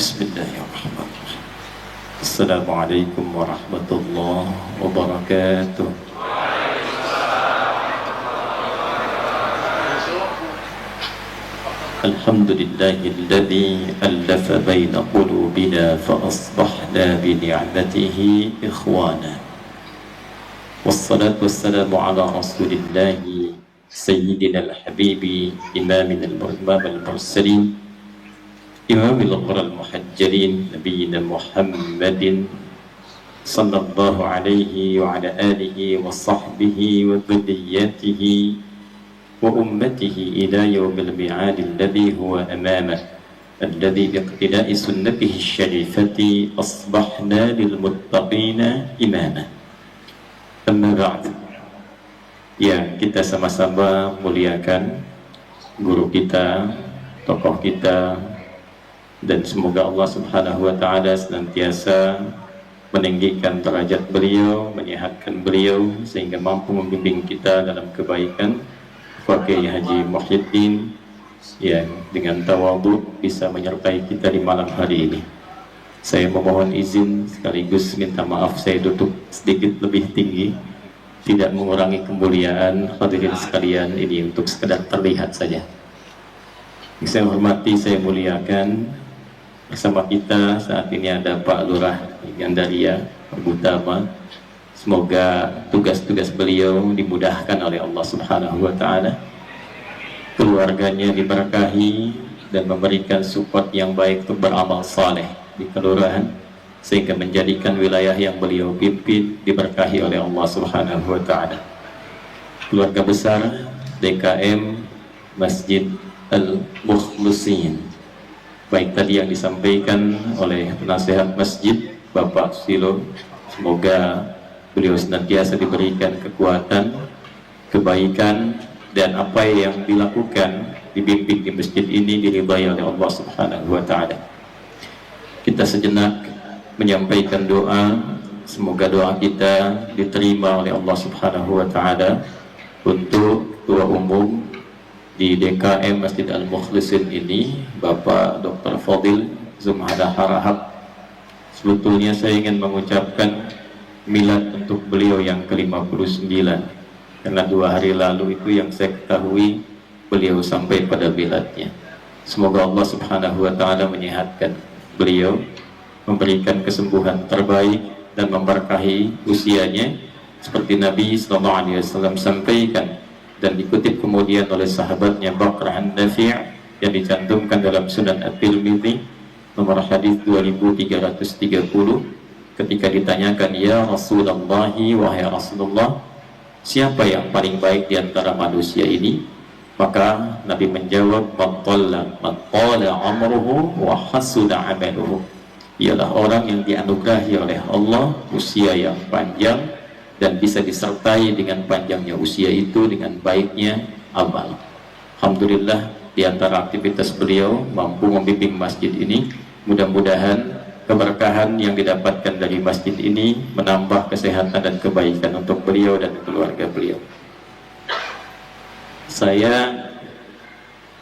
Bismillahirrahmanirrahim. Assalamualaikum warahmatullahi wabarakatuh. Alhamdulillahilladzi allafa baina qulubina fa asbahna bi ni'matihi ikhwana. Wassalatu wassalamu ala rasulillahi sayyidina al-habibi imamina al-mursalin imamil ghurral muhajjalin nabiyina Muhammadin sallallahu alaihi wa ala alihi wa sahbihi wa dhurriyyatihi wa ummatihi ila yaumil mi'ad alladhi huwa amamah alladhi biiqtida'i sunnatihi syarifati asbahna lil muttaqina imama. Amma ba'd. Ya, kita sama-sama muliakan guru kita, tokoh kita, dan semoga Allah Subhanahu wa taala senantiasa meninggikan derajat beliau, menyehatkan beliau sehingga mampu membimbing kita dalam kebaikan. Pak Kiai Haji Muhyiddin yang dengan tawadhu bisa menyertai kita di malam hari ini. Saya memohon izin sekaligus minta maaf saya duduk sedikit lebih tinggi, tidak mengurangi kemuliaan hadirin sekalian, ini untuk sekedar terlihat saja. Saya hormati, saya muliakan, bersama kita saat ini ada Pak Lurah Gandaria Utama. Semoga tugas-tugas beliau dimudahkan oleh Allah Subhanahu wa taala. Keluarganya diberkahi dan memberikan support yang baik untuk beramal saleh di kelurahan sehingga menjadikan wilayah yang beliau pimpin diberkahi oleh Allah Subhanahu wa taala. Keluarga besar DKM Masjid Al-Mukhlisin. Baik tadi yang disampaikan oleh penasihat masjid Bapak Silo, semoga beliau senantiasa diberikan kekuatan, kebaikan, dan apa yang dilakukan, dibimbing di masjid ini diridai oleh Allah Subhanahu wa taala. Kita sejenak menyampaikan doa, semoga doa kita diterima oleh Allah Subhanahu wa taala untuk Ketua Umum di DKM Masjid Al-Mukhlisin ini, Bapak Dr. Fadil Zumhada Harahap. Sebetulnya saya ingin mengucapkan milad untuk beliau yang ke-59, karena 2 hari lalu itu yang saya ketahui beliau sampai pada miladnya. Semoga Allah Subhanahu wa taala menyehatkan beliau, memberikan kesembuhan terbaik dan memberkahi usianya seperti Nabi SAW sampaikan dan dikutip kemudian oleh sahabatnya Bakrah An-Nafi' yang dicantumkan dalam Sunan At-Tirmidzi nomor hadis 2330. Ketika ditanyakan, ya Rasulullah, wahai Rasulullah, siapa yang paling baik di antara manusia ini? Maka Nabi menjawab, man qala amruhu wa hasuna amaluhu. Ialah orang yang dianugerahi oleh Allah usia yang panjang dan bisa disertai dengan panjangnya usia itu dengan baiknya amal. Alhamdulillah, di antara aktivitas beliau mampu membimbing masjid ini. Mudah-mudahan keberkahan yang didapatkan dari masjid ini menambah kesehatan dan kebaikan untuk beliau dan keluarga beliau. Saya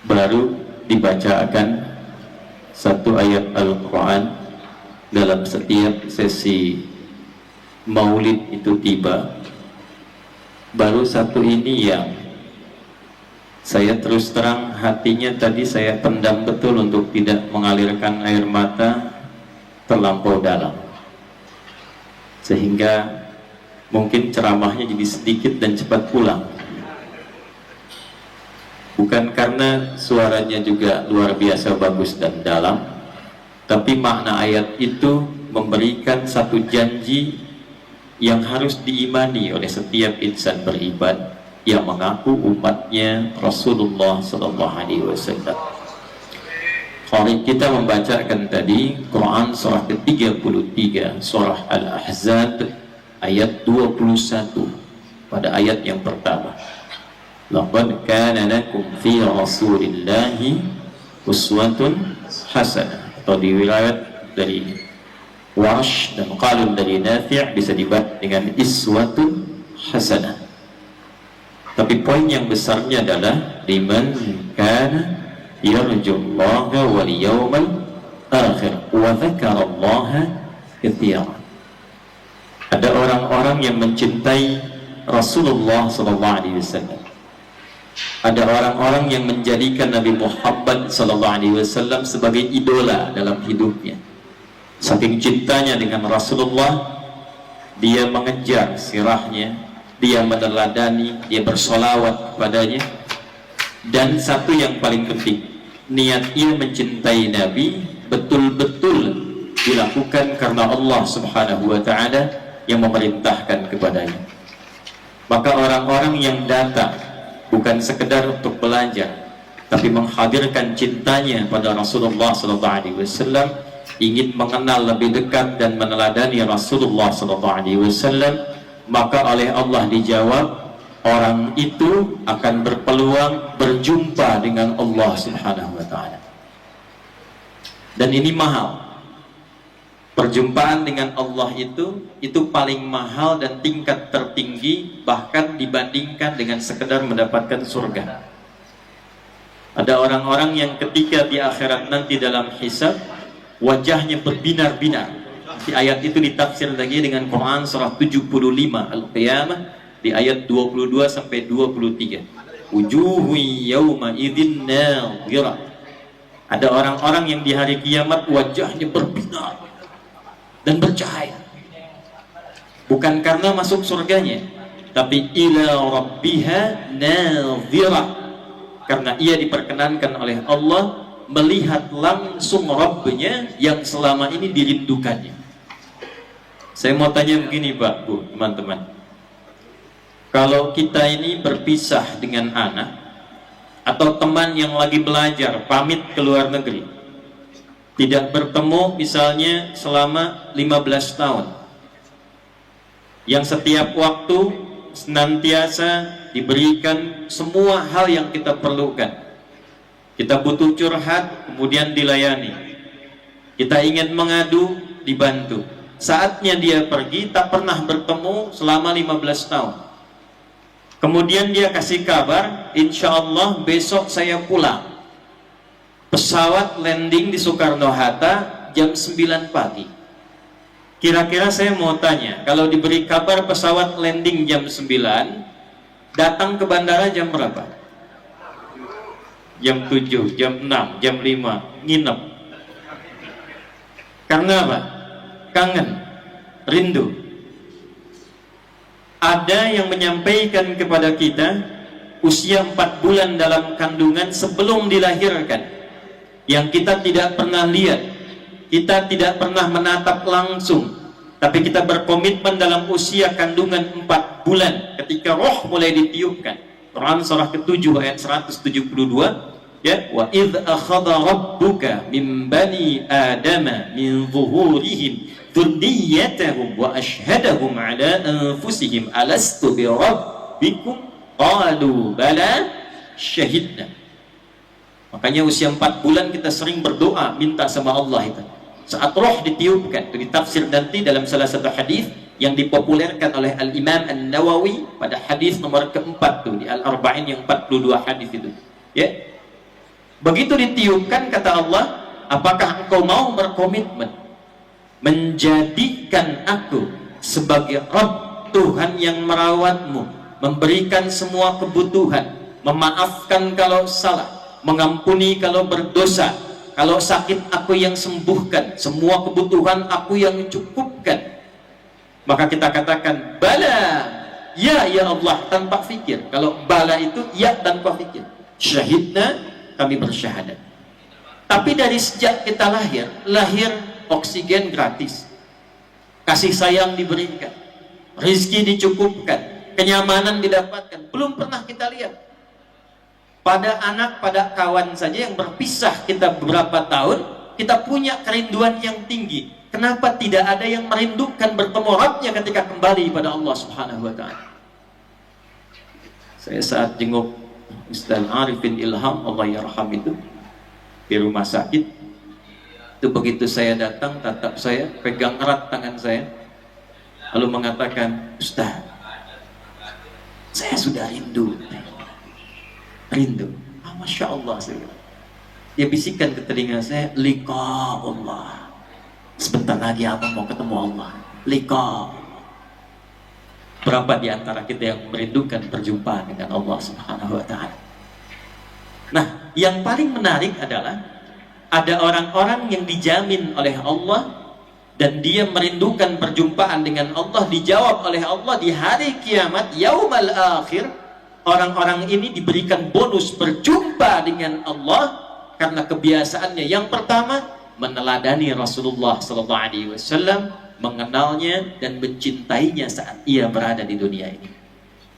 baru dibacakan satu ayat Al-Quran dalam setiap sesi maulid itu tiba. Baru satu ini yang saya terus terang hatinya tadi saya pendam betul untuk tidak mengalirkan air mata terlampau dalam, sehingga mungkin ceramahnya jadi sedikit dan cepat pulang. Bukan karena suaranya juga luar biasa bagus dan dalam, tapi makna ayat itu memberikan satu janji yang harus diimani oleh setiap insan beriman yang mengaku umatnya Rasulullah SAW. Hari kita membacakan tadi Quran surah ke-33, surah Al-Ahzab ayat 21 pada ayat yang pertama. Laqad kana lakum fi Rasulillahi uswatun hasanah, atau di riwayat dari Warsh dan Qalun dari Nafi' bisa dibaca dengan iswatun hasanah. Tapi poin yang besarnya adalah liman kana yarjullaha wal yawmal akhir wa dzakarallaha katsiran. Ada orang-orang yang mencintai Rasulullah sallallahu alaihi wasallam. Ada orang-orang yang menjadikan Nabi Muhammad sallallahu alaihi wasallam sebagai idola dalam hidupnya. Saking cintanya dengan Rasulullah, dia mengejar sirahnya, dia meneladani, dia bersolawat kepadanya. Dan satu yang paling penting, niat ia mencintai Nabi betul-betul dilakukan karena Allah Subhanahu wa ta'ala yang memerintahkan kepadanya. Maka orang-orang yang datang bukan sekedar untuk belajar, tapi menghadirkan cintanya pada Rasulullah SAW, ingin mengenal lebih dekat dan meneladani Rasulullah SAW, maka oleh Allah dijawab, orang itu akan berpeluang berjumpa dengan Allah Subhanahu wa ta'ala. Dan ini mahal. Perjumpaan dengan Allah itu paling mahal dan tingkat tertinggi, bahkan dibandingkan dengan sekedar mendapatkan surga. Ada orang-orang yang ketika di akhirat nanti dalam hisab, wajahnya berbinar-binar. Di ayat itu ditafsir lagi dengan Quran surah 75 Al-Qiyamah di ayat 22 sampai 23. Wujuhu yawma idzin nadhirah. Ada orang-orang yang di hari kiamat wajahnya berbinar dan bercahaya, bukan karena masuk surganya, tapi ila rabbiha nadhirah, karena ia diperkenankan oleh Allah melihat langsung Rabbnya yang selama ini dirindukannya. Saya mau tanya begini Pak, Bu, teman-teman, kalau kita ini berpisah dengan anak atau teman yang lagi belajar pamit ke luar negeri, tidak bertemu misalnya selama 15 tahun, yang setiap waktu senantiasa diberikan semua hal yang kita perlukan. Kita butuh curhat, kemudian dilayani. Kita ingin mengadu, dibantu. Saatnya dia pergi, tak pernah bertemu selama 15 tahun. Kemudian dia kasih kabar, insya Allah besok saya pulang. Pesawat landing di Soekarno-Hatta jam 9 pagi. Kira-kira saya mau tanya, kalau diberi kabar pesawat landing jam 9, datang ke bandara jam berapa? Jam 7, jam 6, jam 5, nginep. Karena apa? Kangen, rindu. Ada yang menyampaikan kepada kita usia 4 bulan dalam kandungan sebelum dilahirkan, yang kita tidak pernah lihat, kita tidak pernah menatap langsung, tapi kita berkomitmen dalam usia kandungan 4 bulan ketika roh mulai ditiupkan. Quran surah ke-7 ayat 172, ya, wa idz akhadha rabbuka min bani adama min zuhurihim dzurriyyatahum wa ashhadahum ala anfusihim alastu bi rabbikum qalu bala syahidna. Makanya usia 4 bulan kita sering berdoa minta sama Allah itu. Saat roh ditiupkan, itu ditafsir nanti dalam salah satu hadis yang dipopulerkan oleh Al-Imam An-Nawawi pada hadis nomor keempat tuh di Al-Arba'in yang 42 hadis itu. Ya. Begitu ditiupkan kata Allah, apakah engkau mau berkomitmen menjadikan aku sebagai Rabb, Tuhan yang merawatmu, memberikan semua kebutuhan, memaafkan kalau salah, mengampuni kalau berdosa, kalau sakit aku yang sembuhkan, semua kebutuhan aku yang cukupkan. Maka kita katakan bala, ya Allah, tanpa fikir. Kalau bala itu ya tanpa fikir. Syahidna, kami bersyahadat. Tapi dari sejak kita lahir oksigen gratis, kasih sayang diberikan, rizki dicukupkan, kenyamanan didapatkan. Belum pernah kita lihat pada anak, pada kawan saja yang berpisah kita beberapa tahun, kita punya kerinduan yang tinggi. Kenapa tidak ada yang merindukan bertemu Rabbnya ketika kembali pada Allah Subhanahu wa ta'ala? Saya saat jenguk Ustaz Arifin Ilham, Allah yarham, itu di rumah sakit, itu begitu saya datang, tatap saya, pegang erat tangan saya, lalu mengatakan, Ustaz, saya sudah rindu. Masya Allah, saya bilang. Dia bisikkan ke telinga saya, liqa Allah. Sebentar lagi abang mau ketemu Allah. Liqa. Berapa di antara kita yang merindukan perjumpaan dengan Allah Subhanahu wa Ta'ala? Nah, yang paling menarik adalah ada orang-orang yang dijamin oleh Allah dan dia merindukan perjumpaan dengan Allah, dijawab oleh Allah di hari kiamat, yaumal akhir. Orang-orang ini diberikan bonus berjumpa dengan Allah karena kebiasaannya. Yang pertama, meneladani Rasulullah SAW, mengenalnya dan mencintainya saat ia berada di dunia ini.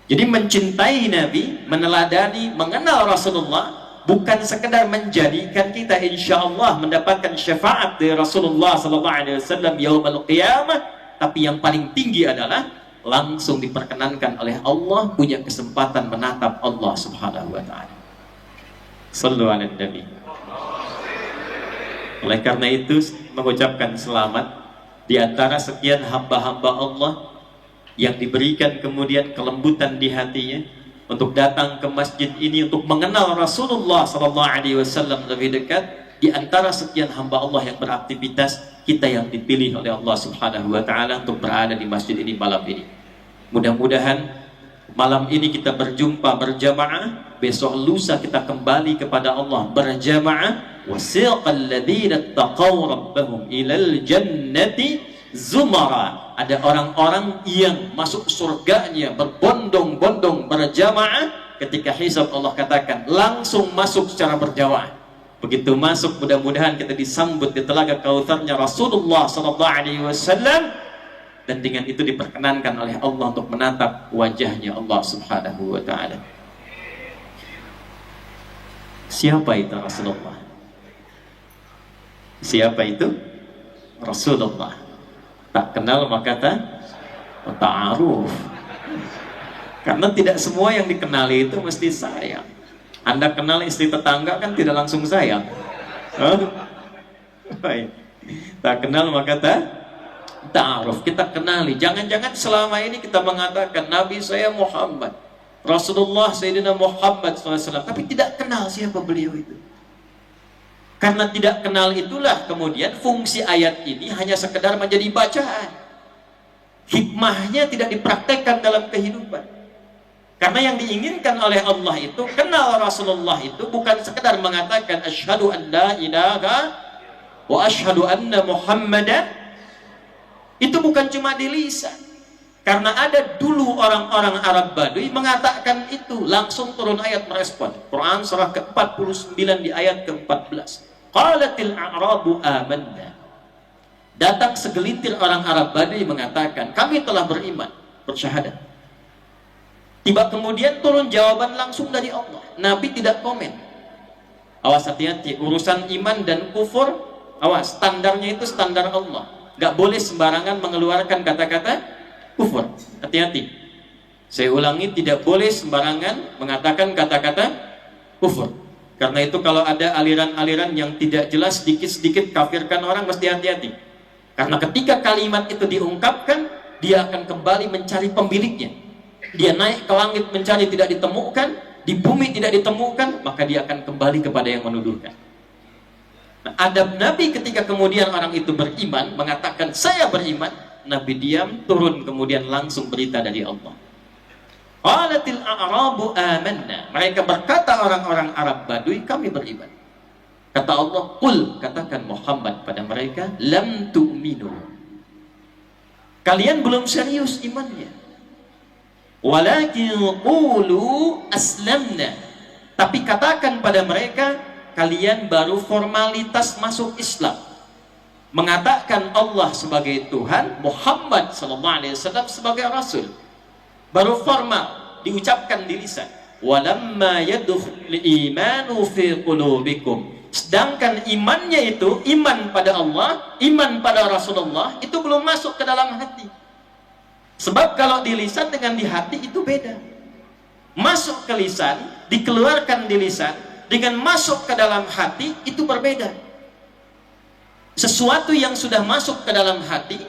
Jadi mencintai Nabi, meneladani, mengenal Rasulullah, bukan sekedar menjadikan kita insya Allah mendapatkan syafaat dari Rasulullah SAW yaumul qiyamah, tapi yang paling tinggi adalah langsung diperkenankan oleh Allah punya kesempatan menatap Allah Subhanahu wa Ta'ala. Sallu ala Nabi. Oleh karena itu mengucapkan selamat di antara sekian hamba-hamba Allah yang diberikan kemudian kelembutan di hatinya untuk datang ke masjid ini untuk mengenal Rasulullah SAW lebih dekat. Di antara sekian hamba Allah yang beraktivitas, kita yang dipilih oleh Allah Subhanahu wa Ta'ala untuk berada di masjid ini malam ini. Mudah-mudahan malam ini kita berjumpa berjamaah, besok lusa kita kembali kepada Allah berjamaah. Wasiqal ladzina taqaw rabbahum ilal jannati zumara. Ada orang-orang yang masuk surganya berbondong-bondong berjamaah. Ketika hisab Allah katakan langsung masuk secara berjamaah. Begitu masuk, mudah-mudahan kita disambut di telaga Kautsarnya Rasulullah SAW, dan dengan itu diperkenankan oleh Allah untuk menatap wajahnya Allah Subhanahu wa Ta'ala. Siapa itu Rasulullah? Siapa itu Rasulullah? Tak kenal maka ta'aruf. Karena tidak semua yang dikenali itu mesti sayang. Anda kenal istri tetangga kan tidak langsung sayang. Baik. Tak kenal maka ta'aruf. Kita kenali. Jangan-jangan selama ini kita mengatakan Nabi saya Muhammad, Rasulullah Sayyidina Muhammad SAW, tapi tidak kenal siapa beliau itu. Karena tidak kenal itulah kemudian fungsi ayat ini hanya sekedar menjadi bacaan. Hikmahnya tidak dipraktekkan dalam kehidupan. Karena yang diinginkan oleh Allah itu, kenal Rasulullah itu bukan sekedar mengatakan asyhadu an la ilaha wa asyhadu anna Muhammadan. Itu bukan cuma di lisan. Karena ada dulu orang-orang Arab Baduy mengatakan itu, langsung turun ayat merespon. Quran surah ke-49 di ayat ke-14. Qalatil a'rabu amanna. Datang segelintir orang Arab Baduy mengatakan, kami telah beriman, bersyahadat. Tiba kemudian turun jawaban langsung dari Allah. Nabi tidak komen. Awas, hati-hati, urusan iman dan kufur, awas, standarnya itu standar Allah. Gak boleh sembarangan mengeluarkan kata-kata kufur. Hati-hati. Saya ulangi, tidak boleh sembarangan mengatakan kata-kata kufur. Karena itu kalau ada aliran-aliran yang tidak jelas, sedikit-sedikit kafirkan orang, mesti hati-hati. Karena ketika kalimat itu diungkapkan, dia akan kembali mencari pemiliknya. Dia naik ke langit mencari, tidak ditemukan, di bumi tidak ditemukan, maka dia akan kembali kepada yang menuduhkan. Nah, adab Nabi ketika kemudian orang itu beriman, mengatakan saya beriman, Nabi diam, turun kemudian langsung berita dari Allah. Qalatil a'rabu amanna. Mereka berkata orang-orang Arab Baduy, kami beriman. Kata Allah, qul, katakan Muhammad pada mereka, lam tu'minu. Kalian belum serius imannya. Walakin qulu aslamna. Tapi katakan pada mereka, kalian baru formalitas masuk Islam. Mengatakan Allah sebagai Tuhan, Muhammad SAW sebagai Rasul. Baru formal diucapkan di lisan. Walamma yadkhul imanu fi qulubikum. Sedangkan imannya itu, iman pada Allah, iman pada Rasulullah, itu belum masuk ke dalam hati. Sebab kalau di lisan dengan di hati itu beda. Masuk ke lisan, dikeluarkan di lisan, dengan masuk ke dalam hati itu berbeda. Sesuatu yang sudah masuk ke dalam hati,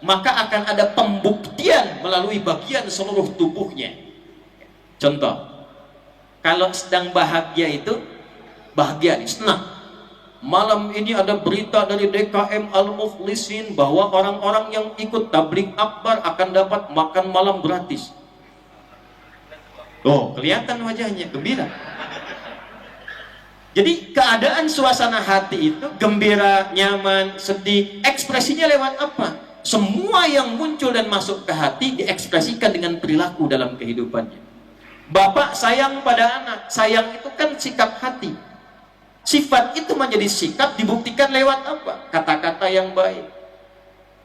maka akan ada pembuktian melalui bagian seluruh tubuhnya. Contoh, kalau sedang bahagia itu, bahagia, senang, malam ini ada berita dari DKM Al-Muflisin bahwa orang-orang yang ikut tabligh akbar akan dapat makan malam gratis. Oh, kelihatan wajahnya gembira. Jadi keadaan suasana hati itu gembira, nyaman, sedih, ekspresinya lewat apa? Semua yang muncul dan masuk ke hati diekspresikan dengan perilaku dalam kehidupannya. Bapak sayang pada anak, sayang itu kan sikap hati. Sifat itu menjadi sikap dibuktikan lewat apa? Kata-kata yang baik,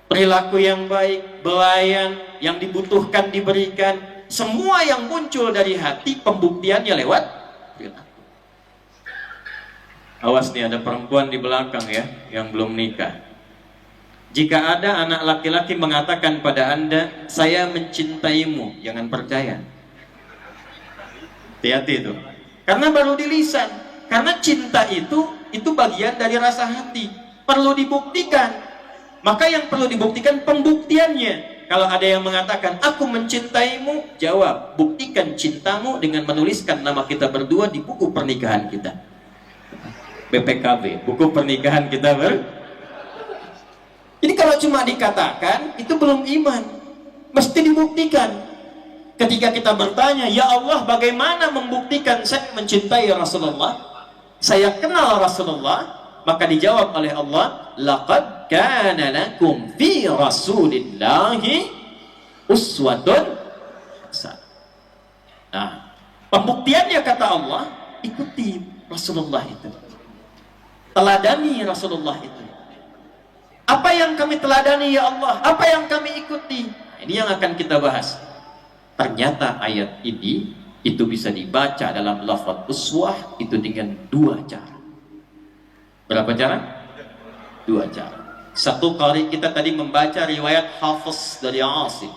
perilaku yang baik, belayan yang dibutuhkan diberikan. Semua yang muncul dari hati pembuktiannya lewat perilaku. Awas nih, ada perempuan di belakang ya yang belum nikah. Jika ada anak laki-laki mengatakan pada Anda, saya mencintaimu, jangan percaya. Hati-hati itu. Karena baru di lisan. Karena cinta itu bagian dari rasa hati. Perlu dibuktikan. Maka yang perlu dibuktikan pembuktiannya. Kalau ada yang mengatakan, aku mencintaimu, jawab, buktikan cintamu dengan menuliskan nama kita berdua di buku pernikahan kita. BPKB, buku pernikahan kita Jadi kalau cuma dikatakan, itu belum iman. Mesti dibuktikan. Ketika kita bertanya, ya Allah, bagaimana membuktikan saya mencintai Rasulullah, saya kenal Rasulullah, maka dijawab oleh Allah, laqad kana lakum fi Rasulillahi uswatun hasanah. Nah, pembuktiannya kata Allah, ikuti Rasulullah itu. Teladani Rasulullah itu. Apa yang kami teladani ya Allah? Apa yang kami ikuti? Nah, ini yang akan kita bahas. Ternyata ayat ini itu bisa dibaca dalam lafaz uswah itu dengan dua cara. Berapa cara? Dua cara. Satu kali kita tadi membaca riwayat Hafiz dari Asim.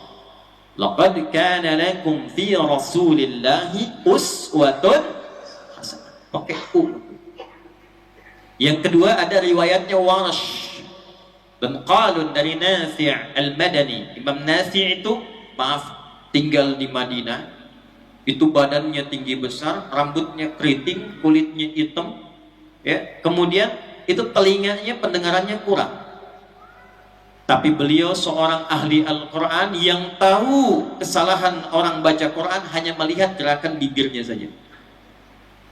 Laqad kana lakum fi Rasulillahi uswatun hasanah. Pakai U. Yang kedua ada riwayatnya Warsh dan Qalun dari Nafi' Al-Madani. Imam Nafi' itu tinggal di Madinah. Itu badannya tinggi besar, rambutnya keriting, kulitnya hitam. Ya, kemudian itu telinganya pendengarannya kurang. Tapi beliau seorang ahli Al-Quran yang tahu kesalahan orang baca Quran hanya melihat gerakan bibirnya saja.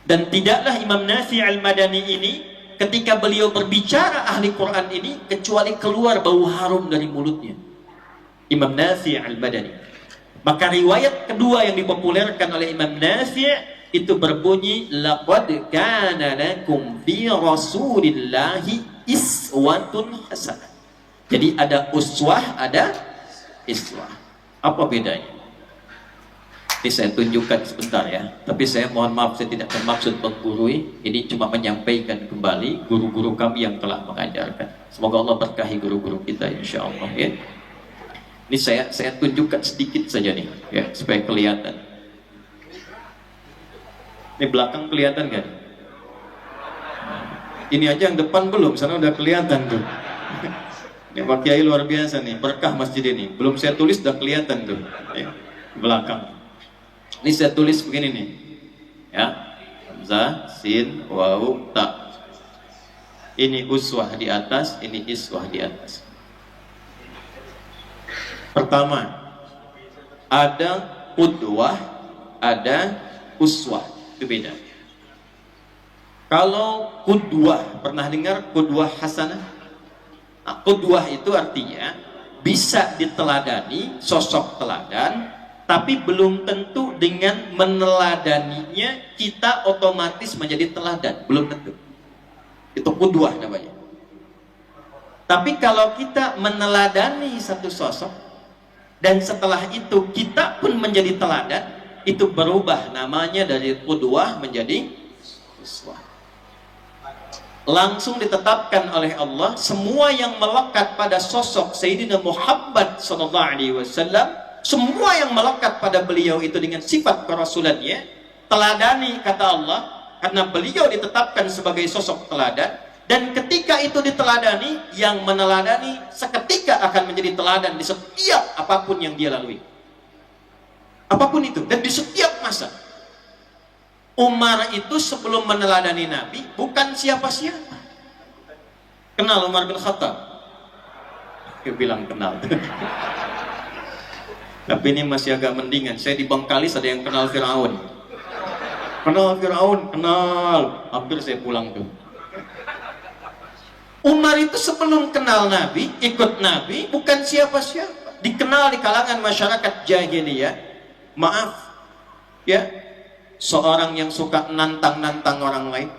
Dan tidaklah Imam Nafi' Al-Madani ini ketika beliau berbicara ahli Quran ini kecuali keluar bau harum dari mulutnya. Imam Nafi' Al-Madani. Maka riwayat kedua yang dipopulerkan oleh Imam Nafi' itu berbunyi laqad kana lakum fi Rasulillahi iswatun hasanah. Jadi ada uswah, ada iswah. Apa bedanya? Ini saya tunjukkan sebentar ya. Tapi saya mohon maaf, saya tidak bermaksud menggurui. Ini cuma menyampaikan kembali guru-guru kami yang telah mengajarkan. Semoga Allah berkahi guru-guru kita insya Allah ya. Ini saya tunjukkan sedikit saja nih ya, supaya kelihatan. Ini belakang kelihatan kan? Ini aja yang depan belum, sana udah kelihatan tuh. Ini Pak Kiai luar biasa nih, berkah masjid ini. Belum saya tulis udah kelihatan tuh ya, belakang. Ini saya tulis begini nih ya, hamzah, sin, waw, ta. Ini uswah di atas, ini iswah di atas. Pertama, ada qudwah, ada uswah, itu beda. Kalau qudwah, pernah dengar qudwah hasanah? Nah, qudwah itu artinya bisa diteladani, sosok teladan, tapi belum tentu dengan meneladaninya kita otomatis menjadi teladan, belum tentu. Itu qudwah namanya. Tapi kalau kita meneladani satu sosok dan setelah itu kita pun menjadi teladan, itu berubah namanya dari qudwah menjadi uswah. Langsung ditetapkan oleh Allah semua yang melekat pada sosok Sayyidina Muhammad SAW, semua yang melekat pada beliau itu dengan sifat kerasulannya, teladani kata Allah, karena beliau ditetapkan sebagai sosok teladan. Dan ketika itu diteladani, yang meneladani seketika akan menjadi teladan di setiap apapun yang dia lalui. Apapun itu, dan di setiap masa. Umar itu sebelum meneladani Nabi bukan siapa-siapa. Kenal Umar bin Khattab? Dia bilang kenal. Tapi ini masih agak mendingan. Saya di Bangkalis ada yang kenal Firaun. Kenal Firaun, kenal. Hampir saya pulang tuh. Umar itu sebelum kenal Nabi, ikut Nabi, bukan siapa-siapa. Dikenal di kalangan masyarakat jahiliyah. Maaf, ya, seorang yang suka nantang-nantang orang lain.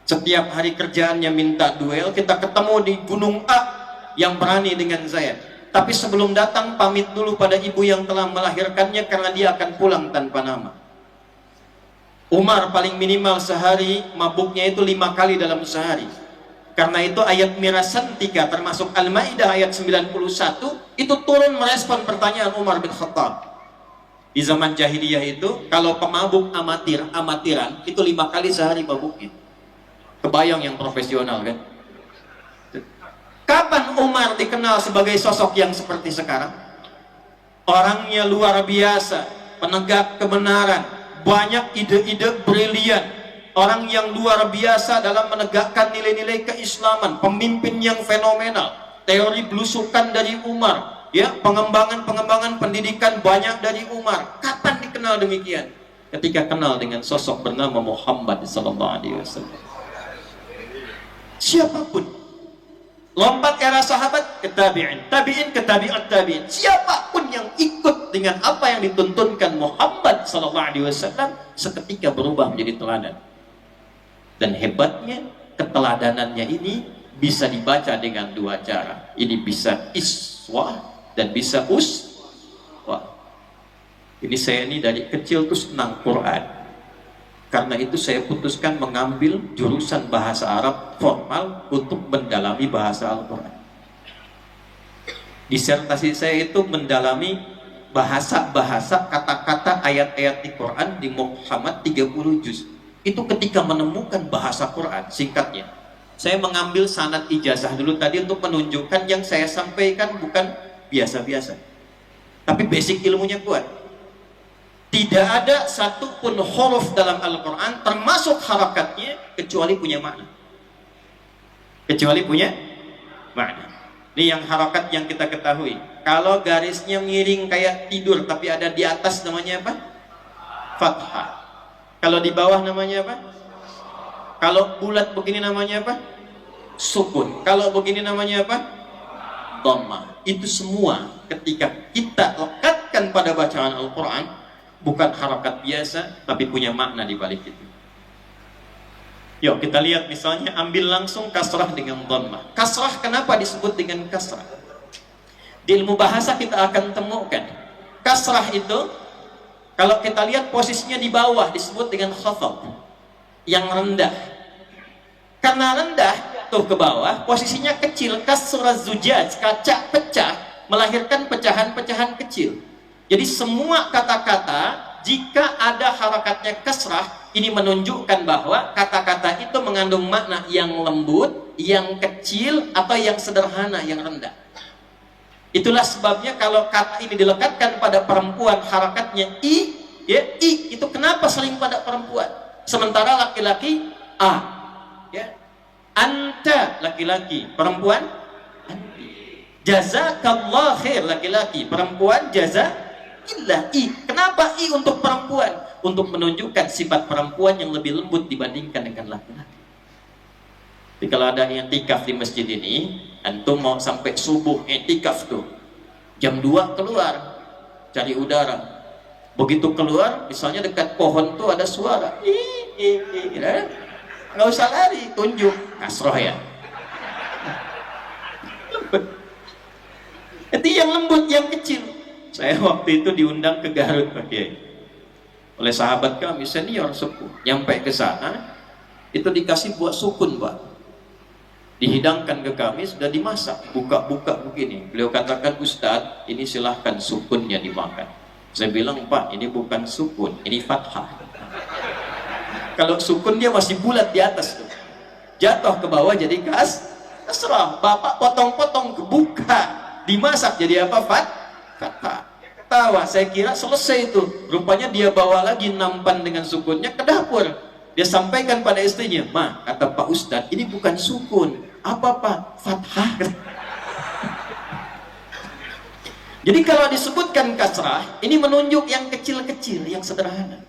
Setiap hari kerjaannya minta duel. Kita ketemu di Gunung A, yang berani dengan saya. Tapi sebelum datang pamit dulu pada ibu yang telah melahirkannya, karena dia akan pulang tanpa nama. Umar paling minimal sehari mabuknya itu 5 kali dalam sehari. Karena itu ayat mirasan 3 termasuk Al-Maidah ayat 91 itu turun merespon pertanyaan Umar bin Khattab. Di zaman jahiliyah itu kalau pemabuk amatiran itu 5 kali sehari mabuknya. Kebayang yang profesional kan? Kapan Umar dikenal sebagai sosok yang seperti sekarang? Orangnya luar biasa, penegak kebenaran, banyak ide-ide brilian, orang yang luar biasa dalam menegakkan nilai-nilai keislaman, pemimpin yang fenomenal, teori belusukan dari Umar, ya, pengembangan pendidikan banyak dari Umar. Kapan dikenal demikian? Ketika kenal dengan sosok bernama Muhammad SAW. Siapapun, lompat era sahabat ke tabi'in, tabi'in ke tabi'at tabi'in, siapapun yang ikut dengan apa yang dituntunkan Muhammad SAW seketika berubah menjadi teladan. Dan hebatnya keteladanannya ini bisa dibaca dengan 2 cara. Ini bisa iswah dan bisa uswah. Ini saya ini dari kecil tuh senang Quran. Karena itu saya putuskan mengambil jurusan bahasa Arab formal untuk mendalami bahasa Al-Quran. Disertasi saya itu mendalami bahasa-bahasa kata-kata ayat-ayat di Quran di Muhammad 30 juz. Itu ketika menemukan bahasa Quran, singkatnya, saya mengambil sanad ijazah dulu tadi untuk menunjukkan yang saya sampaikan bukan biasa-biasa, tapi basic ilmunya kuat. Tidak ada satupun huruf dalam Al-Quran termasuk harakatnya kecuali punya makna. Kecuali punya makna. Ini yang harakat yang kita ketahui. Kalau garisnya miring kayak tidur tapi ada di atas namanya apa? Fathah. Kalau di bawah namanya apa? Kalau bulat begini namanya apa? Sukun. Kalau begini namanya apa? Dhammah. Itu semua ketika kita lekatkan pada bacaan Al-Quran, bukan harakat biasa, tapi punya makna di balik itu. Yuk kita lihat misalnya, ambil langsung kasrah dengan dhammah. Kasrah kenapa disebut dengan kasrah? Di ilmu bahasa kita akan temukan kasrah itu, kalau kita lihat posisinya di bawah disebut dengan khafad, yang rendah. Karena rendah tuh ke bawah, posisinya kecil, kasrah zujaj, kaca pecah, melahirkan pecahan-pecahan kecil. Jadi semua kata-kata jika ada harakatnya kasrah, ini menunjukkan bahwa kata-kata itu mengandung makna yang lembut, yang kecil, atau yang sederhana, yang rendah. Itulah sebabnya kalau kata ini dilekatkan pada perempuan, harakatnya i, ya, i itu kenapa sering pada perempuan, sementara laki-laki a, ya, anta laki-laki, perempuan anti. Jazakallah khair laki-laki, perempuan jaza illa i. Kenapa i untuk perempuan? Untuk menunjukkan sifat perempuan yang lebih lembut dibandingkan dengan laki-laki. Jadi kalau ada yang i'tikaf di masjid ini, antum mau sampai subuh i'tikaf tuh, jam 2 keluar cari udara. Begitu keluar, misalnya dekat pohon tuh ada suara, nggak usah lari, tunjuk kasroh ya. Itu yang lembut, yang kecil. Saya waktu itu diundang ke Garut, Pak Kiai, oleh sahabat kami senior sepuh. Nyampe ke sana, itu dikasih buah sukun, Pak. Dihidangkan ke kami, sudah dimasak, buka-buka begini. Beliau katakan, Ustadz, ini silahkan sukunnya dimakan. Saya bilang, Pak, ini bukan sukun, ini fathah. Kalau sukun dia masih bulat di atas tuh, jatuh ke bawah jadi kasrah. Bapak potong-potong kebuka, dimasak jadi apa? Fathah. Tawa, saya kira selesai itu. Rupanya dia bawa lagi nampan dengan sukunnya ke dapur. Dia sampaikan pada istrinya, "Ma, kata Pak Ustadz, ini bukan sukun. Apa Pak? Fathah. Jadi kalau disebutkan kasrah, ini menunjuk yang kecil-kecil, yang sederhana.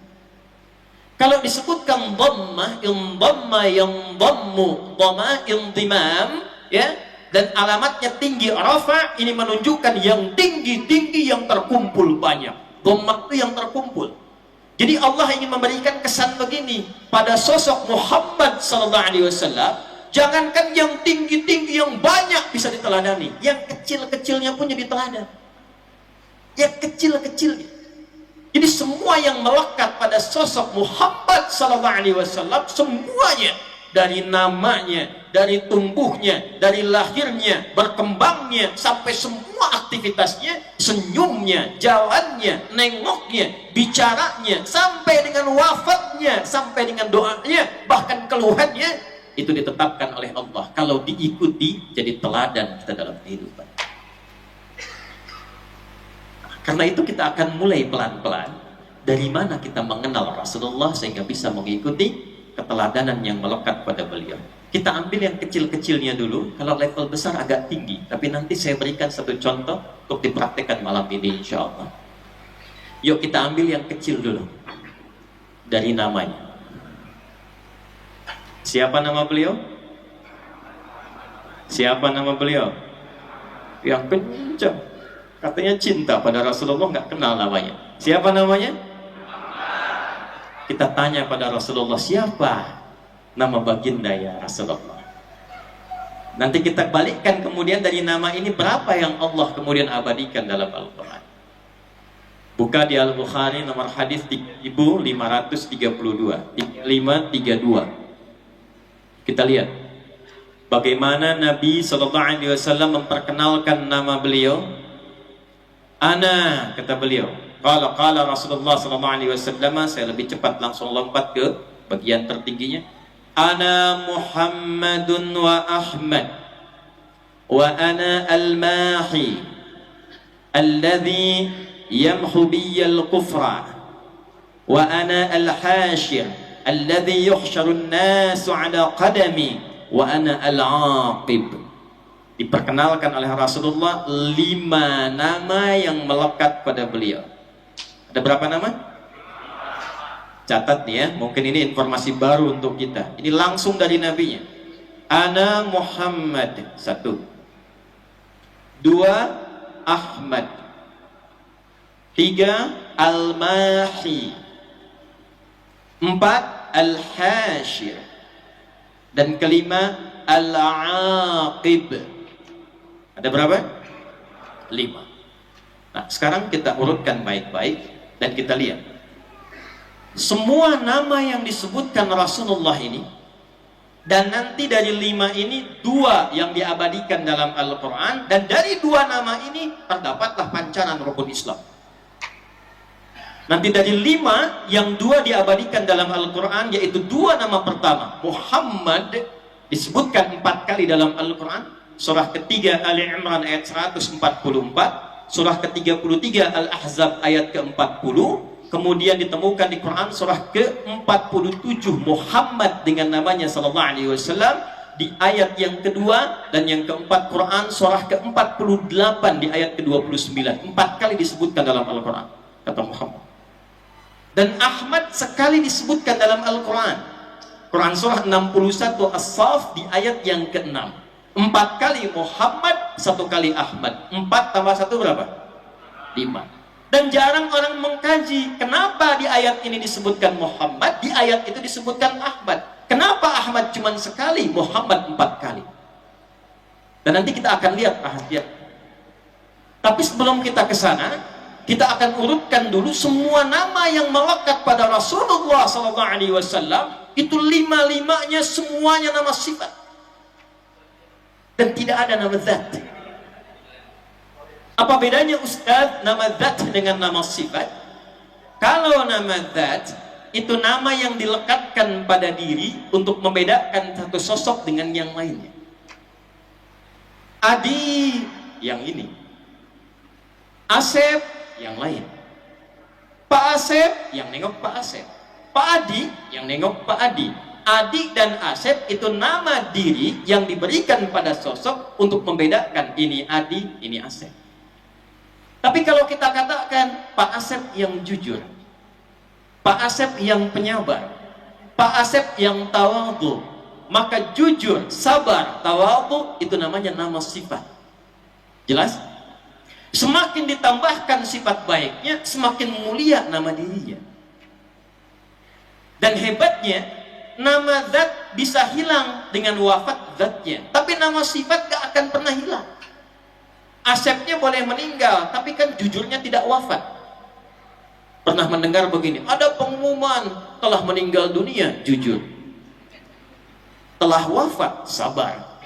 Kalau disebutkan dhammah, indhamma, yandhammu, dhama, indhimam, ya, dan alamatnya tinggi, rafa, ini menunjukkan yang tinggi-tinggi yang terkumpul banyak. Dhammah itu yang terkumpul. Jadi Allah ingin memberikan kesan begini pada sosok Muhammad SAW. Jangankan yang tinggi-tinggi yang banyak bisa diteladani, yang kecil-kecilnya pun jadi teladan. Yang kecil-kecilnya. Jadi semua yang melekat pada sosok Muhammad SAW, semuanya, dari namanya, dari tumbuhnya, dari lahirnya, berkembangnya, sampai semua aktivitasnya, senyumnya, jalannya, nengoknya, bicaranya, sampai dengan wafatnya, sampai dengan doanya, bahkan keluhannya, itu ditetapkan oleh Allah. Kalau diikuti, jadi teladan kita dalam kehidupan. Karena itu kita akan mulai pelan-pelan dari mana kita mengenal Rasulullah sehingga bisa mengikuti keteladanan yang melekat pada beliau. Kita ambil yang kecil-kecilnya dulu, kalau level besar agak tinggi, tapi nanti saya berikan satu contoh untuk dipraktekkan malam ini insya Allah. Yuk kita ambil yang kecil dulu, dari namanya. Siapa nama beliau? Siapa nama beliau? Yang kencang. Katanya cinta pada Rasulullah, nggak kenal namanya. Siapa namanya? Kita tanya pada Rasulullah, siapa nama baginda ya Rasulullah? Nanti kita balikkan kemudian dari nama ini berapa yang Allah kemudian abadikan dalam Al-Quran. Buka di Al-Bukhari nomor hadis 1532, 532. Kita lihat bagaimana Nabi SAW memperkenalkan nama beliau. Ana, kata beliau, qala Rasulullah SAW, saya lebih cepat langsung lompat ke bagian tertingginya. Ana Muhammadun wa Ahmad wa ana al-mahi alladhi yamhu biyyal kufra wa ana al-hashir alladhi yuhsharun nasu ala qadami wa ana al-aqib. Diperkenalkan oleh Rasulullah 5 nama yang melekat pada beliau. Ada berapa nama? Catat nih ya, mungkin ini informasi baru untuk kita. Ini langsung dari nabinya. Ana Muhammad, 1. 2. Ahmad. 3. Al-Mahi. 4. Al-Hashir. Dan kelima Al-Aqib. Ada berapa? 5. Nah, sekarang kita urutkan baik-baik dan kita lihat. Semua nama yang disebutkan Rasulullah ini, dan nanti dari 5 ini 2 yang diabadikan dalam Al-Quran, dan dari 2 nama ini terdapatlah pancaran rukun Islam. Nanti dari 5 yang 2 diabadikan dalam Al-Quran, yaitu 2 nama pertama, Muhammad, disebutkan 4 kali dalam Al-Quran. Surah ketiga Ali Imran ayat 144, surah ke-33 Al-Ahzab ayat ke-40, kemudian ditemukan di Quran surah ke-47 Muhammad dengan namanya sallallahu alaihi wasallam di ayat yang kedua, dan yang keempat Quran surah ke-48 di ayat ke-29. 4 kali disebutkan dalam Al-Quran kata Muhammad. Dan Ahmad sekali disebutkan dalam Al-Quran. Quran surah 61 As-Saff di ayat yang ke-6. 4 kali Muhammad, 1 kali Ahmad. 4 tambah 1 berapa? 5. Dan jarang orang mengkaji kenapa di ayat ini disebutkan Muhammad, di ayat itu disebutkan Ahmad. Kenapa Ahmad cuma sekali, Muhammad 4 kali? Dan nanti kita akan lihat rahasia. Tapi sebelum kita ke sana, kita akan urutkan dulu semua nama yang melekat pada Rasulullah SAW. Itu 5-5-nya semuanya nama sifat. Dan tidak ada nama zat. Apa bedanya Ustaz nama zat dengan nama sifat? Kalau nama zat itu nama yang dilekatkan pada diri untuk membedakan satu sosok dengan yang lainnya. Adi yang ini, Asep yang lain, Pak Asep yang nengok Pak Asep, Pak Adi yang nengok Pak Adi, Adi dan Asep itu nama diri yang diberikan pada sosok untuk membedakan ini Adi, ini Asep. Tapi kalau kita katakan Pak Asep yang jujur, Pak Asep yang penyabar, Pak Asep yang tawadhu, maka jujur, sabar, tawadhu itu namanya nama sifat. Jelas? Semakin ditambahkan sifat baiknya, semakin mulia nama dirinya. Dan hebatnya, nama zat bisa hilang dengan wafat zatnya, tapi nama sifat gak akan pernah hilang. Asepnya boleh meninggal, tapi kan jujurnya tidak wafat. Pernah mendengar begini, ada pengumuman telah meninggal dunia, jujur. Telah wafat, sabar.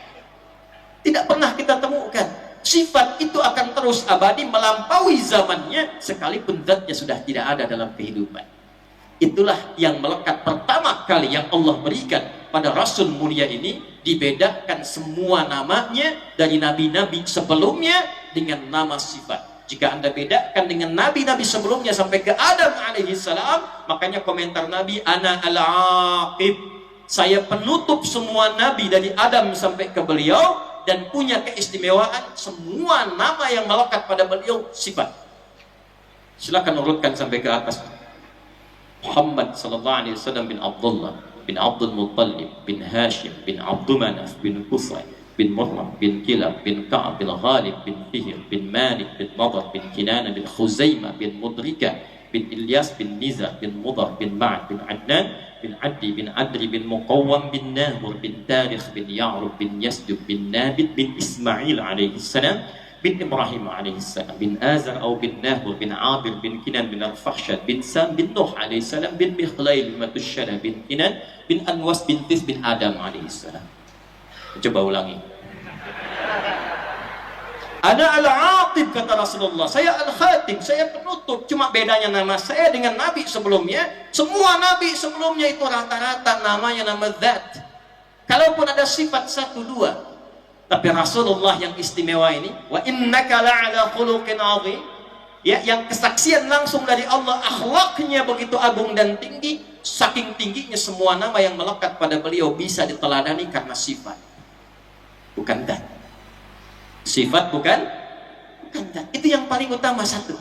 Tidak pernah kita temukan. Sifat itu akan terus abadi melampaui zamannya, sekalipun zatnya sudah tidak ada dalam kehidupan. Itulah yang melekat pertama kali yang Allah berikan pada Rasul mulia ini, dibedakan semua namanya dari nabi-nabi sebelumnya dengan nama sifat. Jika Anda bedakan dengan nabi-nabi sebelumnya sampai ke Adam alaihissalam, makanya komentar Nabi, ana al-aqib, saya penutup semua nabi dari Adam sampai ke beliau, dan punya keistimewaan semua nama yang melekat pada beliau sifat. Silakan urutkan sampai ke atas. Muhammad sallallahu alaihi wasallam bin Abdullah bin Abdul Muttalib bin Hashim bin Abdul Manaf bin Qusay bin Murrah bin Kilab bin Ka'ab bin Ghalib bin Fihr bin Malik bin Nadar bin Kinana bin Khuzaimah bin Mudrika bin Ilyas bin Nizar bin Mudar bin Ma'ad bin Adnan bin Addi bin Adri bin Muqawwam bin Nahur bin Tarikh bin Ya'rub bin Yasdub bin Nabit bin Ismail alaihi salam bin Ibrahim alaihissalam bin Azar atau bin Nahur bin Abir bin Kinan bin Al-Fahsyad bin Sam bin Nuh alaihissalam bin Mikhlail bin Matusyara bin Kinan bin Anwas bin Tis bin Adam alaihissalam. Coba ulangi. Ana al-aqib, kata Rasulullah, saya al-khatib, saya penutup. Cuma bedanya nama saya dengan nabi sebelumnya, semua nabi sebelumnya itu rata-rata namanya nama zat. Kalaupun ada sifat satu dua, tapi Rasulullah yang istimewa ini, wa innaka la'ala khuluqin 'azim, ya, yang kesaksian langsung dari Allah, akhlaknya begitu agung dan tinggi, saking tingginya semua nama yang melekat pada beliau bisa diteladani karena sifat, bukan zat. Sifat bukan zat. Itu yang paling utama satu.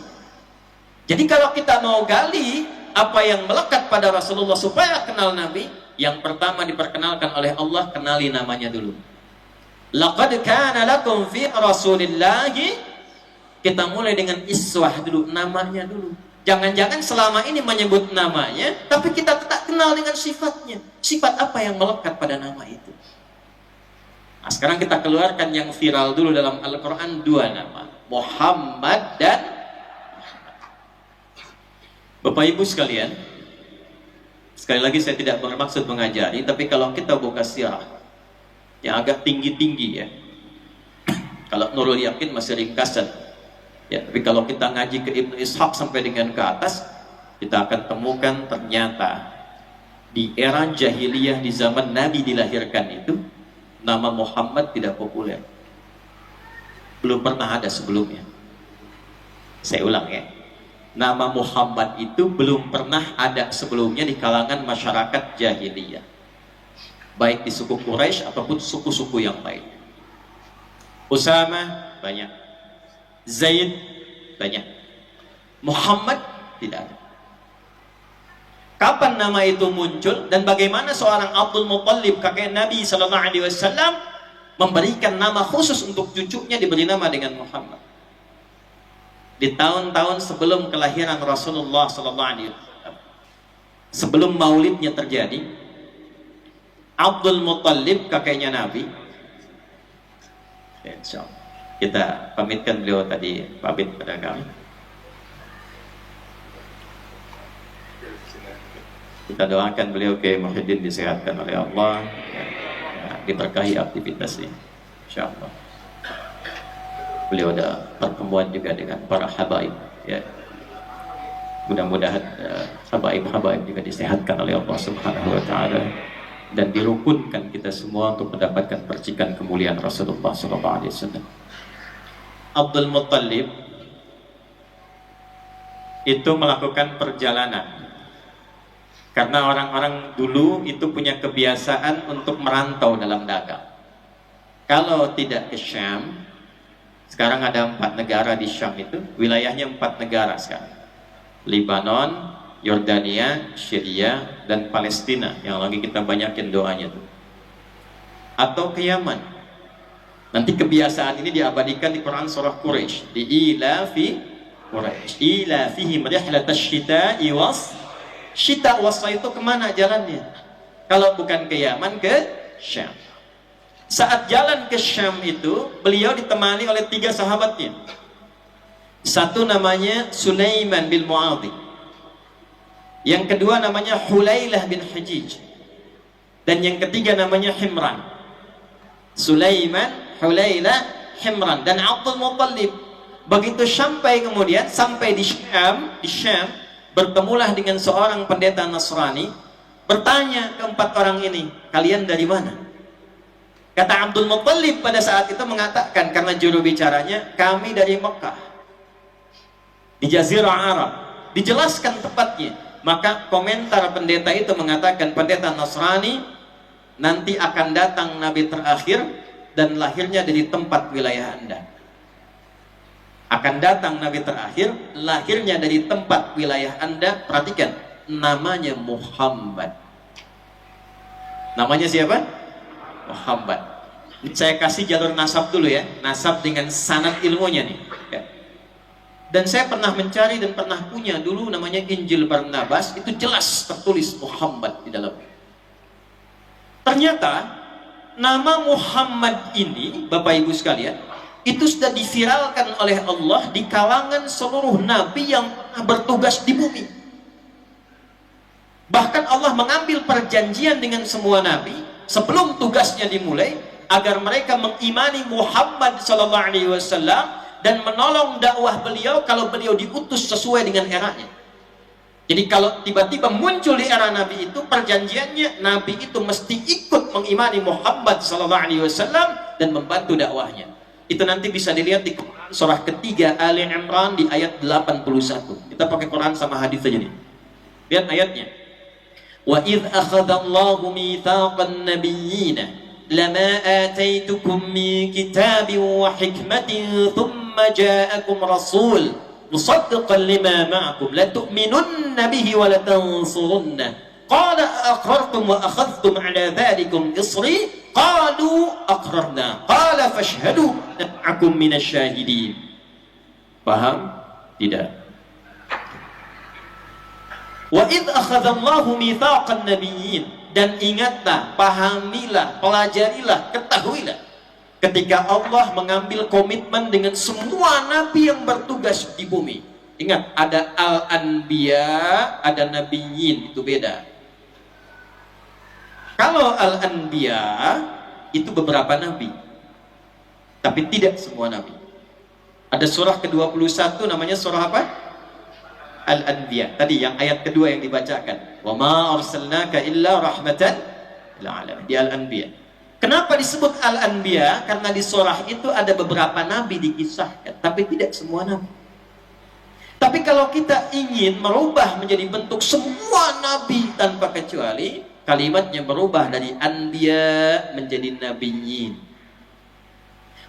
Jadi kalau kita mau gali apa yang melekat pada Rasulullah supaya kenal Nabi, yang pertama diperkenalkan oleh Allah, kenali namanya dulu. Laqad kana lakum fi Rasulillahi, kita mulai dengan iswah dulu, namanya dulu. Jangan-jangan selama ini menyebut namanya, tapi kita tak kenal dengan sifatnya. Sifat apa yang melekat pada nama itu? Nah, sekarang kita keluarkan yang viral dulu dalam Al-Quran, dua nama, Muhammad dan Bapak Ibu sekalian. Sekali lagi saya tidak bermaksud mengajari, tapi kalau kita buka sirah yang agak tinggi-tinggi ya, kalau Nurul Yakin masih ringkasan ya, tapi kalau kita ngaji ke Ibnu Ishaq sampai dengan ke atas, kita akan temukan ternyata di era jahiliyah, di zaman Nabi dilahirkan itu, nama Muhammad tidak populer, belum pernah ada sebelumnya. Saya ulang ya, nama Muhammad itu belum pernah ada sebelumnya di kalangan masyarakat jahiliyah, baik di suku Quraisy ataupun suku-suku yang lain. Usama banyak, Zaid banyak, Muhammad tidak ada. Kapan nama itu muncul dan bagaimana seorang Abdul Muttalib, kakek Nabi sallallahu alaihi wasallam, memberikan nama khusus untuk cucunya, diberi nama dengan Muhammad? Di tahun-tahun sebelum kelahiran Rasulullah sallallahu alaihi wasallam, sebelum maulidnya terjadi, Abdul Muttalib, kakeknya Nabi, kita pamitkan beliau tadi pamit pada kami. Kita doakan beliau ke Muhyiddin disehatkan oleh Allah, ya, diberkahi aktivitasnya, insyaallah. Beliau ada pertemuan juga dengan para habaib, ya. Mudah-mudahan habaib-habaib juga disehatkan oleh Allah Subhanahu wa taala dan dirukunkan kita semua untuk mendapatkan percikan kemuliaan Rasulullah sallallahu alaihi wasallam. Abdul Muttalib itu melakukan perjalanan Karena orang-orang dulu itu punya kebiasaan untuk merantau dalam dagang. Kalau tidak ke Syam, sekarang ada 4 negara di Syam itu, wilayahnya 4 negara sekarang. Lebanon, Yordania, Syria, dan Palestina, yang lagi kita banyakin doanya tuh. Atau ke Yaman. Nanti kebiasaan ini diabadikan di Quran surah Quraisy, di ilafi Quraisy, ilafihim rihlatash syita'i was syita wasa itu kemana jalannya? Kalau bukan ke Yaman, ke Syam. Saat jalan ke Syam itu, beliau ditemani oleh 3 sahabatnya. Satu namanya Sulaiman bin Mu'adhi. Yang kedua namanya Hulailah bin Hajij. Dan yang ketiga namanya Himran. Sulaiman, Hulailah, Himran dan Abdul Muttalib. Begitu sampai di Syam, bertemulah dengan seorang pendeta Nasrani, bertanya ke 4 orang ini, kalian dari mana? Kata Abdul Muttalib pada saat itu mengatakan, karena juru bicaranya, kami dari Mekah, di Jazirah Arab. Dijelaskan tepatnya. Maka komentar pendeta itu mengatakan, pendeta Nasrani, nanti akan datang Nabi terakhir dan lahirnya dari tempat wilayah Anda. Akan datang Nabi terakhir, lahirnya dari tempat wilayah Anda. Perhatikan, namanya Muhammad. Namanya siapa? Muhammad. Saya kasih jalur nasab dulu ya, nasab dengan sanad ilmunya nih ya. Dan saya pernah mencari dan pernah punya dulu namanya Injil Barnabas, itu jelas tertulis Muhammad di dalamnya. Ternyata nama Muhammad ini, Bapak Ibu sekalian, itu sudah diviralkan oleh Allah di kalangan seluruh nabi yang pernah bertugas di bumi. Bahkan Allah mengambil perjanjian dengan semua nabi sebelum tugasnya dimulai, agar mereka mengimani Muhammad SAW dan menolong dakwah beliau kalau beliau diutus sesuai dengan eranya. Jadi kalau tiba-tiba muncul di era Nabi itu, perjanjiannya Nabi itu mesti ikut mengimani Muhammad SAW dan membantu dakwahnya. Itu nanti bisa dilihat di Quran surah ketiga Ali Imran di ayat 81. Kita pakai Quran sama hadis aja nih. Lihat ayatnya. Wa idh akhadallahu mitsaqan nabiyyina lama ataitukum min kitabin wa hikmatin thumma ja'akum rasul musaddiqan lima ma'akum la tu'minunna bihi wa la tansurunna qala aqrartum wa akhadhtum ala dhalikum isri qalu aqrarna qala fashhadu ma'akum minasyahidin. Paham? Tidak. Wa idh akhadallahu mitsaqan nabiyyin, dan ingatlah, pahamilah, pelajarilah, ketahuilah ketika Allah mengambil komitmen dengan semua nabi yang bertugas di bumi. Ingat, ada al-anbiya, ada nabiyyin, itu beda. Kalau al-anbiya itu beberapa nabi, tapi tidak semua nabi. Ada surah ke-21 namanya surah apa? Al-Anbiya. Tadi yang ayat kedua yang dibacakan. Wa ma arsalnaka illa rahmatan lil alamin. Di Al-Anbiya. Kenapa disebut Al-Anbiya? Karena di surah itu ada beberapa nabi dikisahkan, tapi tidak semua nabi. Tapi kalau kita ingin merubah menjadi bentuk semua nabi tanpa kecuali, kalimatnya berubah dari anbiya menjadi nabiyyin.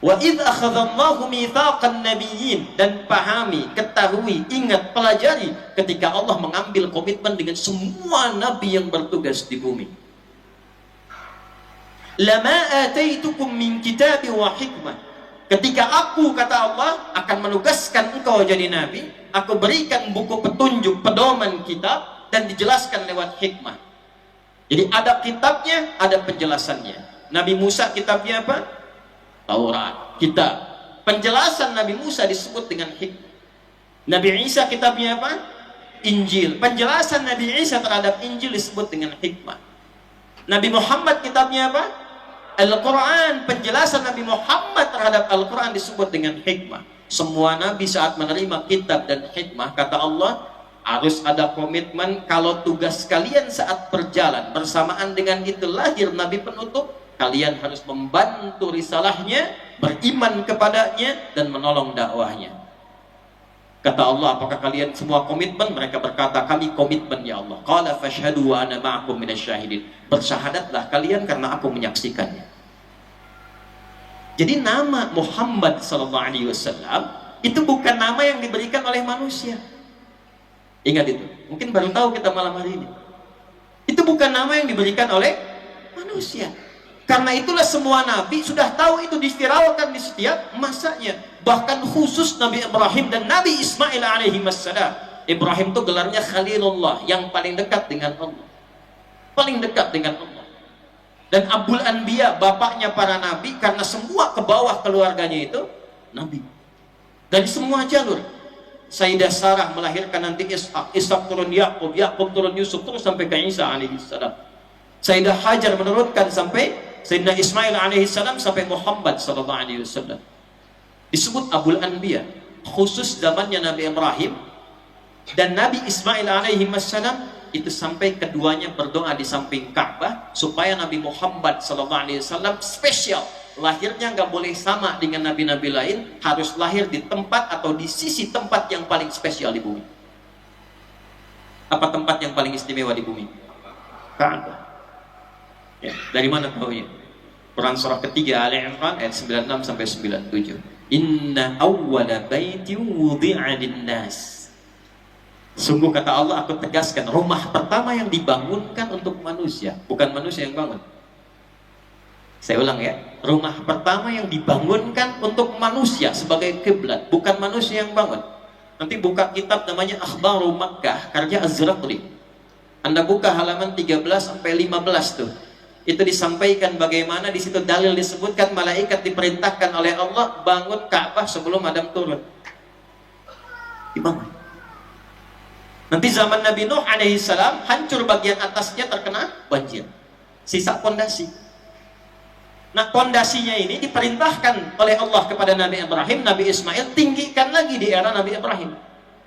Wa idh akhadallahu mitsaqan nabiyyin, dan pahami, ketahui, ingat, pelajari ketika Allah mengambil komitmen dengan semua nabi yang bertugas di bumi. Lama ataitukum min kitabi wa hikmah, ketika aku, kata Allah, akan menugaskan engkau jadi nabi, aku berikan buku petunjuk, pedoman kitab, dan dijelaskan lewat hikmah. Jadi ada kitabnya, ada penjelasannya. Nabi Musa kitabnya apa? Taurat, kitab. Penjelasan Nabi Musa disebut dengan hikmah. Nabi Isa kitabnya apa? Injil. Penjelasan Nabi Isa terhadap Injil disebut dengan hikmah. Nabi Muhammad kitabnya apa? Al-Quran. Penjelasan Nabi Muhammad terhadap Al-Quran disebut dengan hikmah. Semua Nabi saat menerima kitab dan hikmah, kata Allah, harus ada komitmen. Kalau tugas kalian saat berjalan bersamaan dengan itu lahir Nabi penutup, kalian harus membantu risalahnya, beriman kepadanya, dan menolong dakwahnya. Kata Allah, apakah kalian semua komitmen? Mereka berkata, kami komitmen ya Allah. Qala fashhadu wa ana ma'akum minasyahidin. Bersyahadatlah kalian karena aku menyaksikannya. Jadi nama Muhammad SAW itu bukan nama yang diberikan oleh manusia. Ingat itu. Mungkin baru tahu kita malam hari ini. Itu bukan nama yang diberikan oleh manusia. Karena itulah semua nabi sudah tahu itu diviralkan di setiap masanya. Bahkan khusus Nabi Ibrahim dan Nabi Ismail alaihi wassalam. Ibrahim itu gelarnya Khalilullah, yang paling dekat dengan Allah. Paling dekat dengan Allah. Dan Abul Anbiya, bapaknya para nabi, karena semua ke bawah keluarganya itu nabi. Dari semua jalur. Sayyidah Sarah melahirkan nanti Ishak, Ishak turun Yakub, Yakub turun Yusuf, terus sampai ke Isa alaihi salam. Sayyidah Hajar menurutkan sampai Sayyidina Ismail alaihi salam sampai Muhammad sallallahu alaihi wasallam. Disebut Abul Anbiya, khusus zamannya Nabi Ibrahim dan Nabi Ismail alaihi wasallam, itu sampai keduanya berdoa di samping Ka'bah supaya Nabi Muhammad sallallahu alaihi wasallam spesial. Lahirnya nggak boleh sama dengan nabi-nabi lain, harus lahir di tempat atau di sisi tempat yang paling spesial di bumi. Apa tempat yang paling istimewa di bumi? Ka'bah. Ya, dari mana tahunya? Quran surah ketiga Ali Imran ayat 96 sampai 97. Inna awwala baiti wudi'a lin-nas. Sungguh kata Allah, aku tegaskan, rumah pertama yang dibangunkan untuk manusia, bukan manusia yang bangun. Saya ulang ya, rumah pertama yang dibangunkan untuk manusia sebagai kiblat, bukan manusia yang bangun. Nanti buka kitab namanya Akhbaru Makkah karya Az-Zuraqli. Anda buka halaman 13 sampai 15 tuh. Itu disampaikan bagaimana di situ dalil disebutkan malaikat diperintahkan oleh Allah bangun Ka'bah sebelum Adam turun. Dibangun. Nanti zaman Nabi Nuh alaihi salam hancur bagian atasnya terkena banjir. Sisa pondasi. Nah, pondasinya ini diperintahkan oleh Allah kepada Nabi Ibrahim, Nabi Ismail, tinggikan lagi di era Nabi Ibrahim.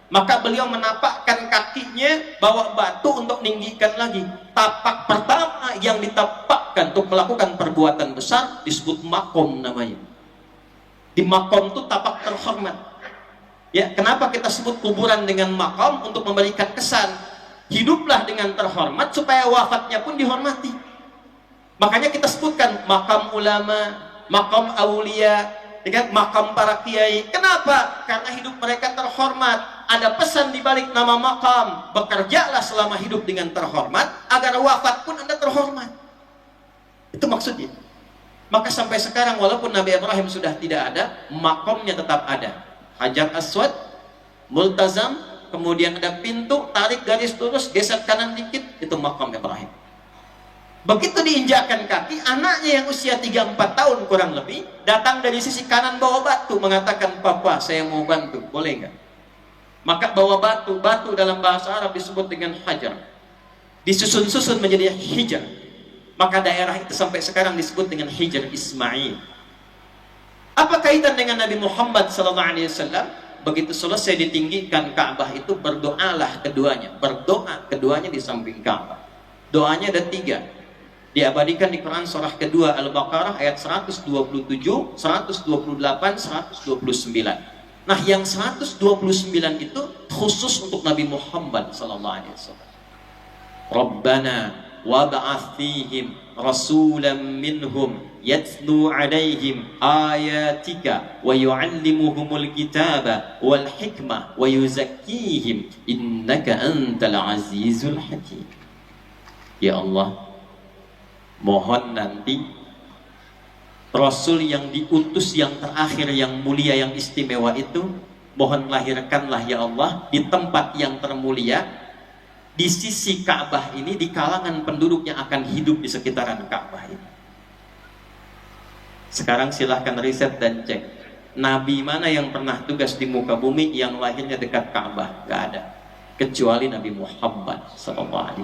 Maka beliau menapakkan kakinya, bawa batu untuk meninggikan lagi. Tapak pertama yang ditapakkan untuk melakukan perbuatan besar disebut makom namanya. Di makom itu tapak terhormat. Ya, kenapa kita sebut kuburan dengan makom? Untuk memberikan kesan hiduplah dengan terhormat supaya wafatnya pun dihormati. Makanya kita sebutkan makam ulama, makam aulia, dengan makam para kiai. Kenapa? Karena hidup mereka terhormat. Ada pesan di balik nama makam. Bekerjalah selama hidup dengan terhormat agar wafat pun Anda terhormat. Itu maksudnya. Maka sampai sekarang walaupun Nabi Ibrahim sudah tidak ada, makamnya tetap ada. Hajar Aswad, multazam, kemudian ada pintu, tarik garis lurus, geser kanan dikit, itu makam Ibrahim. Begitu diinjakkan kaki, anaknya yang usia 3-4 tahun kurang lebih datang dari sisi kanan bawa batu, mengatakan, "Papa, saya mau bantu, boleh nggak?" Maka bawa batu, batu dalam bahasa Arab disebut dengan hajar, disusun-susun menjadi hijar. Maka daerah itu sampai sekarang disebut dengan Hijar Ismail. Apa kaitan dengan Nabi Muhammad SAW? Begitu selesai ditinggikan Ka'bah itu, berdoalah keduanya. Berdoa keduanya di samping Ka'bah. Doanya ada 3. Diabadikan di Quran surah kedua Al-Baqarah ayat 127, 128, 129. Nah, yang 129 itu khusus untuk Nabi Muhammad SAW. Rabbana wab'ath fihim rasulan minhum yatlu 'alaihim ayatika wa yu'allimuhumul kitaba wal hikmah wa yuzakkihim innaka antal azizul hakim. Ya Allah, mohon nanti Rasul yang diutus yang terakhir, yang mulia, yang istimewa itu, mohon lahirkanlah ya Allah di tempat yang termulia, di sisi Ka'bah ini, di kalangan penduduk yang akan hidup di sekitaran Ka'bah ini. Sekarang silahkan riset dan cek, Nabi mana yang pernah tugas di muka bumi yang lahirnya dekat Ka'bah? Gak ada, kecuali Nabi Muhammad SAW.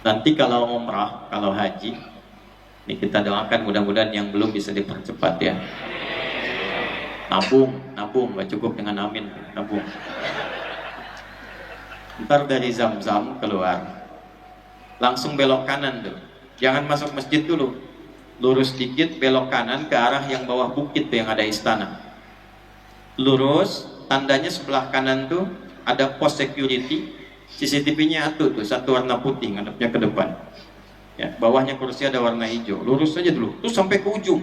Nanti kalau umrah, kalau haji, ini kita doakan mudah-mudahan yang belum bisa dipercepat ya. Nabung, gak cukup dengan amin, nabung. Ntar dari Zam-Zam keluar, langsung belok kanan tuh. Jangan masuk masjid dulu, lurus dikit belok kanan ke arah yang bawah bukit tuh yang ada istana. lurus, tandanya sebelah kanan tuh ada pos security, CCTV-nya tuh satu warna putih ngadepnya ke depan. Ya, bawahnya kursi ada warna hijau. Lurus aja dulu, terus sampai ke ujung.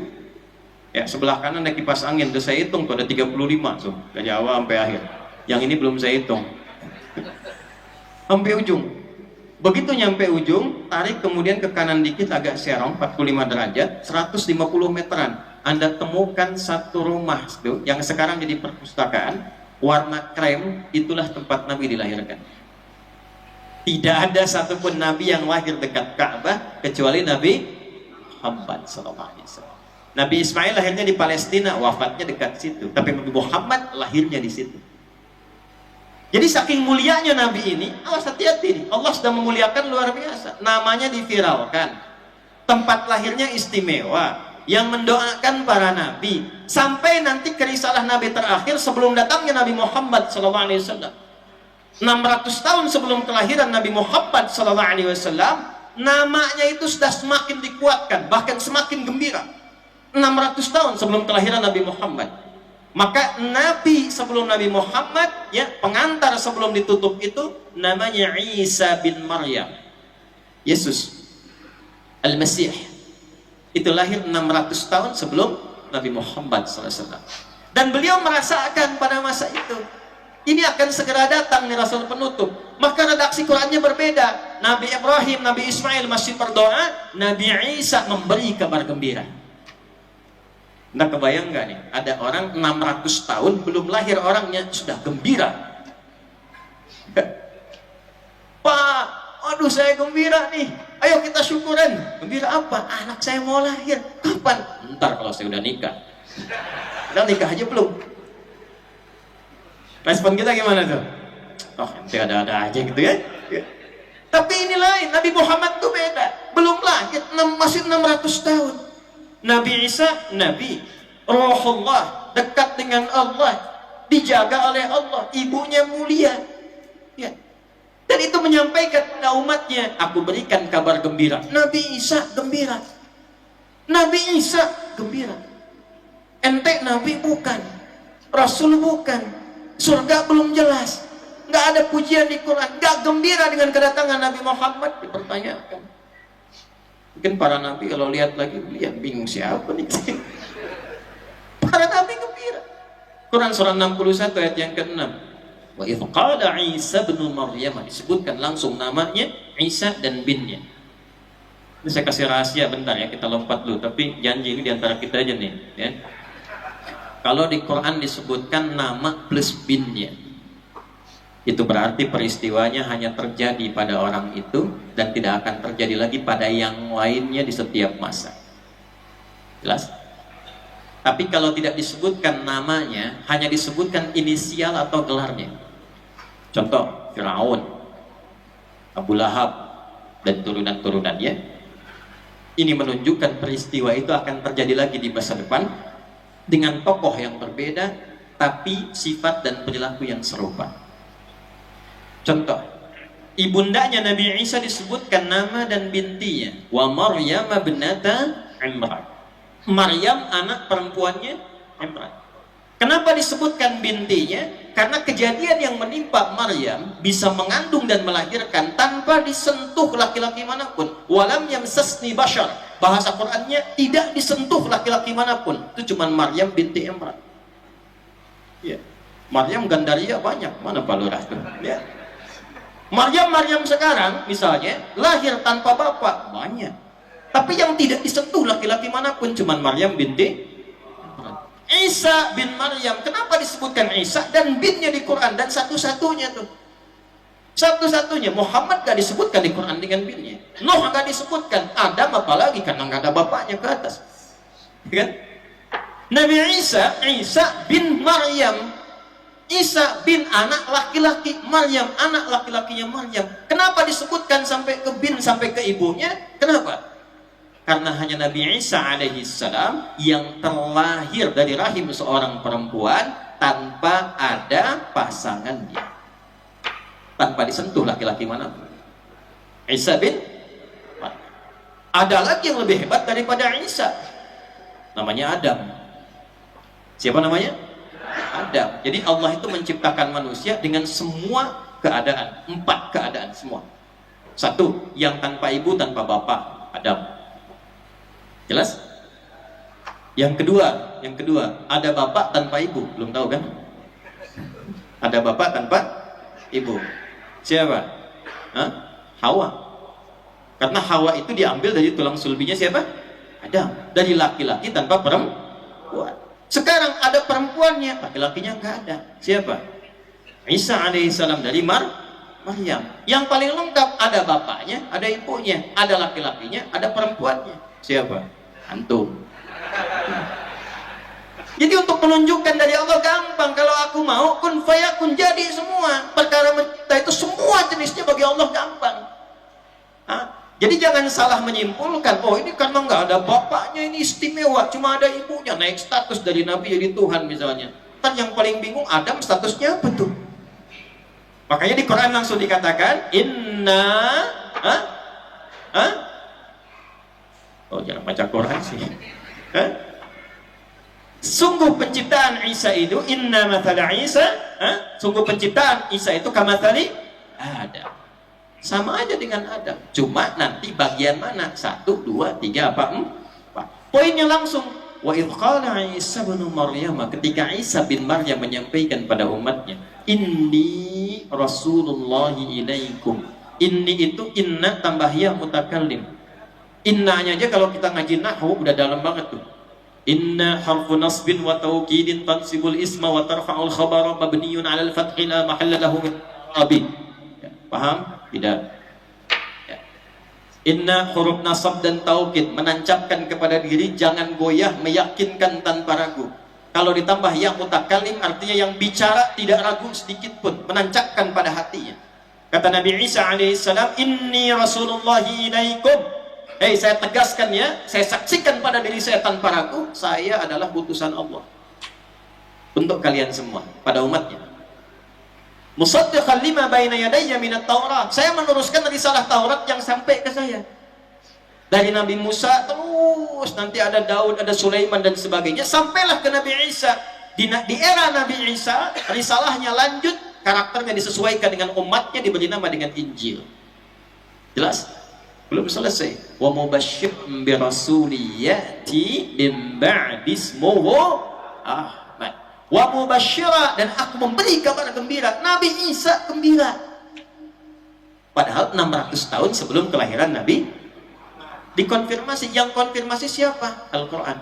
Ya, sebelah kanan ada kipas angin, tuh saya hitung tuh ada 35 tuh, dari awal sampai akhir. Yang ini belum saya hitung. Sampai ujung. Begitu nyampe ujung, tarik kemudian ke kanan dikit agak serong 45 derajat, 150 meteran. Anda temukan satu rumah tuh, yang sekarang jadi perpustakaan, warna krem, itulah tempat Nabi dilahirkan. Tidak ada satupun Nabi yang lahir dekat Ka'bah kecuali Nabi Muhammad SAW. Nabi Ismail lahirnya di Palestina, wafatnya dekat situ. Tapi Nabi Muhammad lahirnya di situ. Jadi saking mulianya Nabi ini, awas hati-hati nih, Allah sudah memuliakan luar biasa. Namanya diviralkan, tempat lahirnya istimewa, yang mendoakan para nabi, sampai nanti kerisalah Nabi terakhir sebelum datangnya Nabi Muhammad SAW. 600 tahun sebelum kelahiran Nabi Muhammad SAW, namanya itu sudah semakin dikuatkan, bahkan semakin gembira. 600 tahun sebelum kelahiran Nabi Muhammad. Maka Nabi sebelum Nabi Muhammad, ya, pengantar sebelum ditutup itu namanya Isa bin Maryam. Yesus Al-Masih. Itu lahir 600 tahun sebelum Nabi Muhammad SAW. Dan beliau merasakan pada masa itu, ini akan segera datang nih Rasul penutup. Maka redaksi Qurannya berbeda. Nabi Ibrahim, Nabi Ismail masih berdoa, Nabi Isa memberi kabar gembira. Nah, kebayang nggak nih, ada orang 600 tahun belum lahir orangnya sudah gembira. Pak, aduh saya gembira nih, ayo kita syukuran. Gembira apa? Anak saya mau lahir. Kapan? Ntar kalau saya udah nikah. Udah nikah aja belum. Respon kita gimana tuh? Oh, nanti ada-ada aja gitu ya. Tapi ini lain, Nabi Muhammad tuh beda. Belum lahir, masih 600 tahun. Nabi Isa, Nabi Rohullah, dekat dengan Allah, dijaga oleh Allah, ibunya mulia, ya. Dan itu menyampaikan kepada umatnya, aku berikan kabar gembira. Nabi Isa gembira, Nabi Isa gembira. Ente Nabi bukan, Rasul bukan, surga belum jelas, nggak ada pujian di Quran, nggak gembira dengan kedatangan Nabi Muhammad, dipertanyakan. Mungkin para nabi kalau lihat lagi, lihat bingung siapa nih. Para nabi gembira. Quran surah 61 ayat yang ke-6. Wa idh qala Isa bin Maryam, disebutkan langsung namanya Isa dan binnya. Ini saya kasih rahasia bentar ya, kita lompat dulu, tapi janji ini diantara kita aja nih, ya. Kalau di Quran disebutkan nama plus binnya, itu berarti peristiwanya hanya terjadi pada orang itu dan tidak akan terjadi lagi pada yang lainnya di setiap masa. Jelas? Tapi kalau tidak disebutkan namanya, hanya disebutkan inisial atau gelarnya. Contoh, Firaun, Abu Lahab, dan turunan-turunannya. Ini menunjukkan peristiwa itu akan terjadi lagi di masa depan dengan tokoh yang berbeda, tapi sifat dan perilaku yang serupa. Contoh, ibundanya Nabi Isa disebutkan nama dan bintinya, wa Maryam ibnata Imran. Maryam anak perempuannya Imran. Kenapa disebutkan bintinya? Karena kejadian yang menimpa Maryam bisa mengandung dan melahirkan tanpa disentuh laki-laki manapun. Walam yamsasni bashar. Bahasa Qur'annya tidak disentuh laki-laki manapun. Itu cuma Maryam binti Imran. Ya. Maryam Gandaria banyak, mana Pak Lurah tuh? Ya. Maryam sekarang misalnya lahir tanpa bapak banyak, tapi yang tidak disentuh laki-laki manapun cuma Maryam binti Isa bin Maryam. Kenapa disebutkan Isa dan binnya di Quran? Dan satu-satunya tuh, satu-satunya. Muhammad gak disebutkan di Quran dengan binnya, Nuh gak disebutkan, Adam apalagi karena gak ada bapaknya ke atas, kan? Nabi Isa bin Maryam, Isa bin anak laki-laki Maryam, anak laki-lakinya Maryam. Kenapa disebutkan sampai ke bin, sampai ke ibunya? Kenapa? Karena hanya Nabi Isa alaihi salam yang terlahir dari rahim seorang perempuan tanpa ada pasangannya, tanpa disentuh laki-laki manapun. Isa bin Maryam. Ada lagi yang lebih hebat daripada Isa, namanya Adam. Siapa namanya? Adam. Adam. Jadi Allah itu menciptakan manusia dengan semua keadaan, 4 keadaan semua. 1, yang tanpa ibu tanpa bapak, Adam. Jelas? Yang kedua, ada bapak tanpa ibu, belum tahu kan? Ada bapak tanpa ibu. Siapa? Hah? Hawa. Karena Hawa itu diambil dari tulang sulbinya siapa? Adam. Dari laki-laki tanpa perempuan. Sekarang ada perempuannya, laki-lakinya nggak ada. Siapa? Isa alaihissalam dari Maryam. Yang paling lengkap, ada bapaknya, ada ibunya, ada laki-lakinya, ada perempuannya. Siapa? Antum. Jadi untuk menunjukkan dari Allah gampang. Kalau aku mau, kun fayakun, jadi semua. Perkara mencipta itu semua jenisnya bagi Allah gampang. Hah? Jadi jangan salah menyimpulkan, oh ini karena nggak ada bapaknya ini istimewa, cuma ada ibunya, naik status dari Nabi jadi Tuhan misalnya. Kan yang paling bingung Adam statusnya apa tuh? Makanya di Quran langsung dikatakan inna oh jangan baca Quran sih. Sungguh penciptaan Isa itu inna mathala Isa, sungguh penciptaan Isa itu kamathali Adam. Sama aja dengan Adam, cuma nanti bagian mana? 1, 2, 3, 4. Poinnya langsung wa idh qala Isa bin Maryam, ketika Isa bin Maryam menyampaikan pada umatnya, inni rasulullahi ilaikum. Inni itu inna tambah ya mutakallim. Innanya aja kalau kita ngaji nahwu udah dalam banget tuh. Inna harfu nasbin wa tawkidin tansibul isma wa tarfa'ul khabara mabniyun 'alal fathi la mahalla lahu min i'rab. Paham? Tidak. Ya. Inna huruf nasab dan taukid menancapkan kepada diri, jangan goyah, meyakinkan tanpa ragu. Kalau ditambah yang mutakallim artinya yang bicara tidak ragu sedikit pun, menancapkan pada hatinya. Kata Nabi Isa alaihissalam, inni rasulullahi ilaikum. Hei, saya tegaskan ya, saya saksikan pada diri saya tanpa ragu, saya adalah utusan Allah untuk kalian semua, pada umatnya. Musaddiqan lima baina yadayya minat Taurat. Saya meneruskan risalah Taurat yang sampai ke saya. Dari Nabi Musa terus nanti ada Daud, ada Sulaiman dan sebagainya, sampailah ke Nabi Isa. Di era Nabi Isa, risalahnya lanjut, karakternya disesuaikan dengan umatnya, diberi nama dengan Injil. Jelas? Belum selesai. Wa mubasyshir bi rasuli yati min ba'di ismuhu wa mubasysyira, dan aku memberi kabar gembira. Nabi Isa gembira. Padahal 600 tahun sebelum kelahiran Nabi dikonfirmasi. Yang konfirmasi siapa? Al-Quran.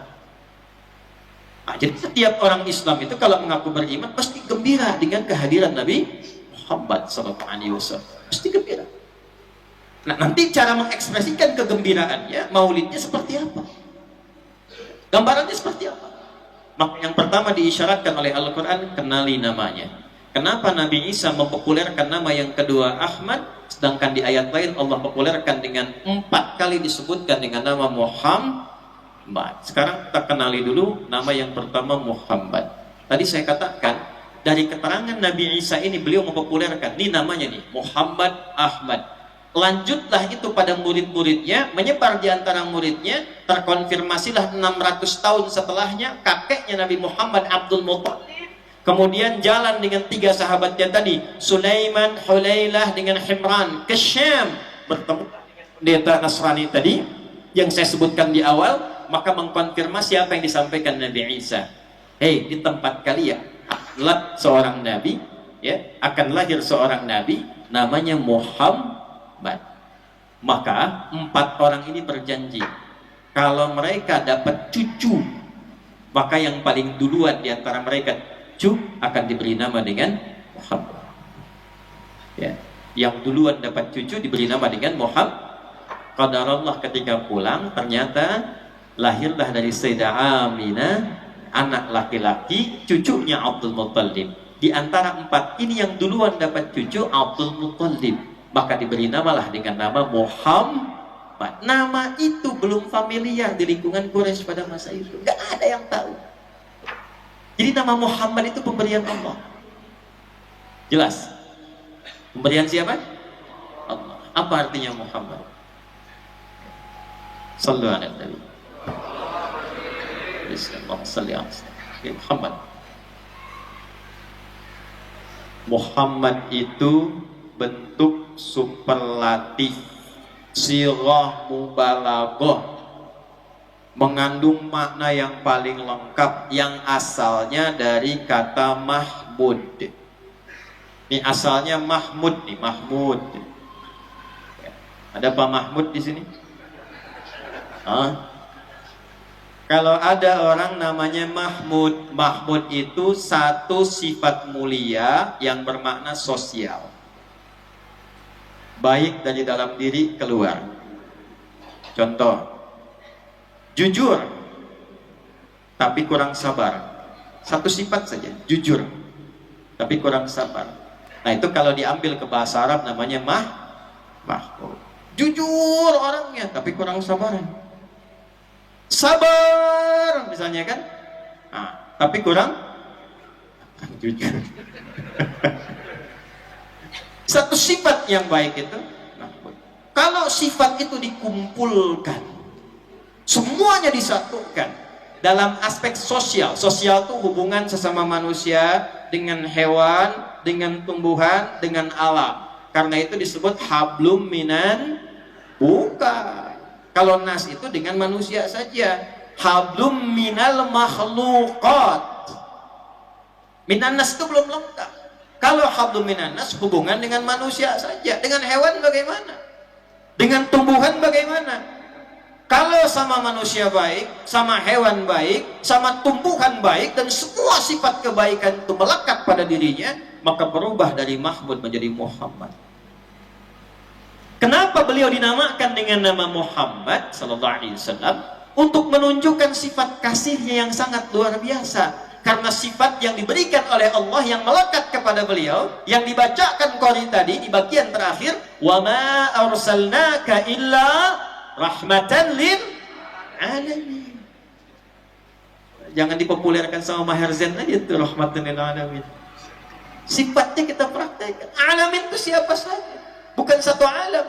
Nah, jadi setiap orang Islam itu kalau mengaku beriman pasti gembira dengan kehadiran Nabi Muhammad SAW. Pasti gembira. Nah, nanti cara mengekspresikan kegembiraannya, maulidnya seperti apa? Gambarannya seperti apa? Maka yang pertama diisyaratkan oleh Al-Quran, kenali namanya. Kenapa Nabi Isa mempopulerkan nama yang kedua Ahmad, sedangkan di ayat lain Allah populerkan dengan 4 kali disebutkan dengan nama Muhammad. Sekarang kita kenali dulu nama yang pertama, Muhammad. Tadi saya katakan dari keterangan Nabi Isa ini beliau mempopulerkan, ini namanya nih Muhammad Ahmad. Lanjutlah itu pada murid-muridnya, menyebar di antara muridnya, terkonfirmasilah 600 tahun setelahnya kakeknya Nabi Muhammad, Abdul Muttalib, kemudian jalan dengan 3 sahabatnya tadi, Sulaiman, Hulailah dengan Himran ke Syam, bertemu pendeta Nasrani tadi yang saya sebutkan di awal, maka mengkonfirmasi apa yang disampaikan Nabi Isa. Hei, di tempat kalian adalah seorang nabi, ya, akan lahir seorang nabi namanya Muhammad. Maka 4 orang ini berjanji kalau mereka dapat cucu, maka yang paling duluan di antara mereka cucu akan diberi nama dengan Muhammad. Ya, yang duluan dapat cucu diberi nama dengan Muhammad. Qadarullah ketika pulang ternyata lahirlah dari Sayyidah Aminah anak laki-laki, cucunya Abdul Muttalib. Di antara 4 ini yang duluan dapat cucu Abdul Muttalib, maka diberi namalah dengan nama Muhammad. Nama itu belum familiar di lingkungan Quraisy pada masa itu, nggak ada yang tahu. Jadi nama Muhammad itu pemberian Allah. Jelas? Pemberian siapa? Allah. Apa artinya Muhammad? Sallu ala Nabi. Muhammad. Muhammad itu bentuk superlatif, sirah mubalaghah, mengandung makna yang paling lengkap yang asalnya dari kata Mahmud. Ini asalnya Mahmud nih, Mahmud. Ada Pak Mahmud di sini? Kalau ada orang namanya Mahmud, Mahmud itu satu sifat mulia yang bermakna sosial. Baik dari dalam diri keluar. Contoh, jujur tapi kurang sabar. Satu sifat saja, jujur tapi kurang sabar. Nah itu kalau diambil ke bahasa Arab namanya Mahmud. Jujur orangnya tapi kurang sabaran. Sabar misalnya kan, tapi kurang jujur. Satu sifat yang baik itu Mahmud. Kalau sifat itu dikumpulkan, semuanya disatukan dalam aspek sosial. Sosial itu hubungan sesama manusia dengan hewan, dengan tumbuhan, dengan alam. Karena itu disebut hablum minan, bukan. Kalau nas itu dengan manusia saja. Hablum minal makhluqat. Minan nas itu belum lengkap. Kalau hablum minan nas hubungan dengan manusia saja. Dengan hewan bagaimana? Dengan tumbuhan bagaimana? Kalau sama manusia baik, sama hewan baik, sama tumbuhan baik, dan semua sifat kebaikan itu melekat pada dirinya, maka berubah dari Mahmud menjadi Muhammad. Kenapa beliau dinamakan dengan nama Muhammad sallallahu alaihi wasallam? Untuk menunjukkan sifat kasihnya yang sangat luar biasa. Karena sifat yang diberikan oleh Allah yang melekat kepada beliau, yang dibacakan Qori tadi di bagian terakhir, wa ma arsalnaka illa rahmatan lil alamin. Jangan dipopulerkan sama Maher Zain aja itu rahmatan lil alamin. Sifatnya kita praktekkan. Alamin itu siapa saja, bukan satu alam.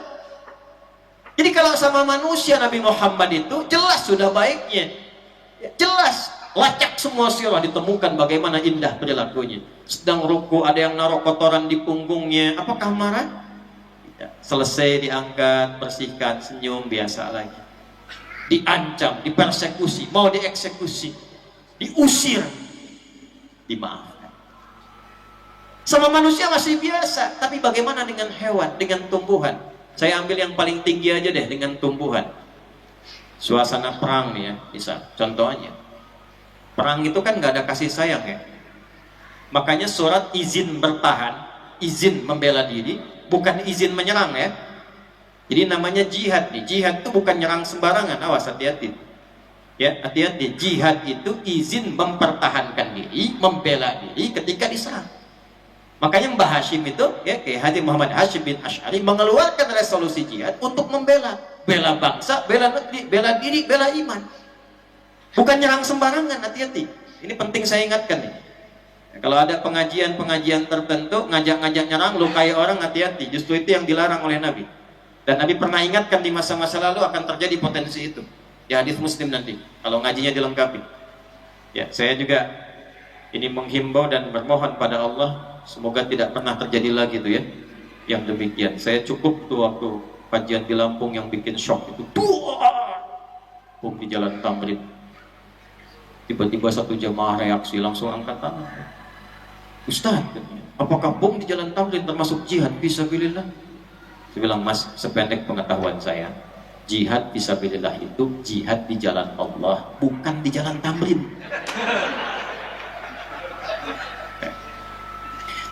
Jadi kalau sama manusia Nabi Muhammad itu jelas sudah baiknya, jelas lacak semua sirah ditemukan bagaimana indah perilakunya. Sedang ruku ada yang naruh kotoran di punggungnya, apakah marah? Tidak. Selesai diangkat, bersihkan, senyum, biasa lagi. Diancam, dipersekusi, mau dieksekusi, diusir, dimaafkan. Sama manusia masih biasa, tapi bagaimana dengan hewan, dengan tumbuhan? Saya ambil yang paling tinggi aja deh, dengan tumbuhan. Suasana perang nih ya, bisa. Contohnya, perang itu kan nggak ada kasih sayang ya. Makanya surat izin bertahan, izin membela diri, bukan izin menyerang ya. Jadi namanya jihad nih. Jihad itu bukan nyerang sembarangan, awas hati-hati. Ya, hati-hati. Jihad itu izin mempertahankan diri, membela diri ketika diserang. Makanya Mbah Hashim itu, ya, kayak Haji Muhammad Hashim bin Asy'ari mengeluarkan resolusi jihad untuk membela bangsa, bela negeri, bela diri, bela iman. Bukan nyerang sembarangan, hati-hati. Ini penting saya ingatkan nih. Kalau ada pengajian-pengajian tertentu, ngajak-ngajak nyerang, lukai orang, hati-hati. Justru itu yang dilarang oleh Nabi. Dan Nabi pernah ingatkan di masa-masa lalu akan terjadi potensi itu. Di hadis Muslim nanti, kalau ngajinya dilengkapi. Ya, saya juga ini menghimbau dan bermohon pada Allah, semoga tidak pernah terjadi lagi tuh ya, yang demikian. Saya cukup tuh waktu kajian di Lampung yang bikin shock itu. Bom di Jalan Tamrin. Tiba-tiba satu jamaah reaksi langsung angkat tangan. Ustaz, apakah bom di Jalan Tamrin termasuk jihad fisabilillah? Saya bilang, Mas, sependek pengetahuan saya, jihad fisabilillah itu jihad di jalan Allah, bukan di Jalan Tamrin.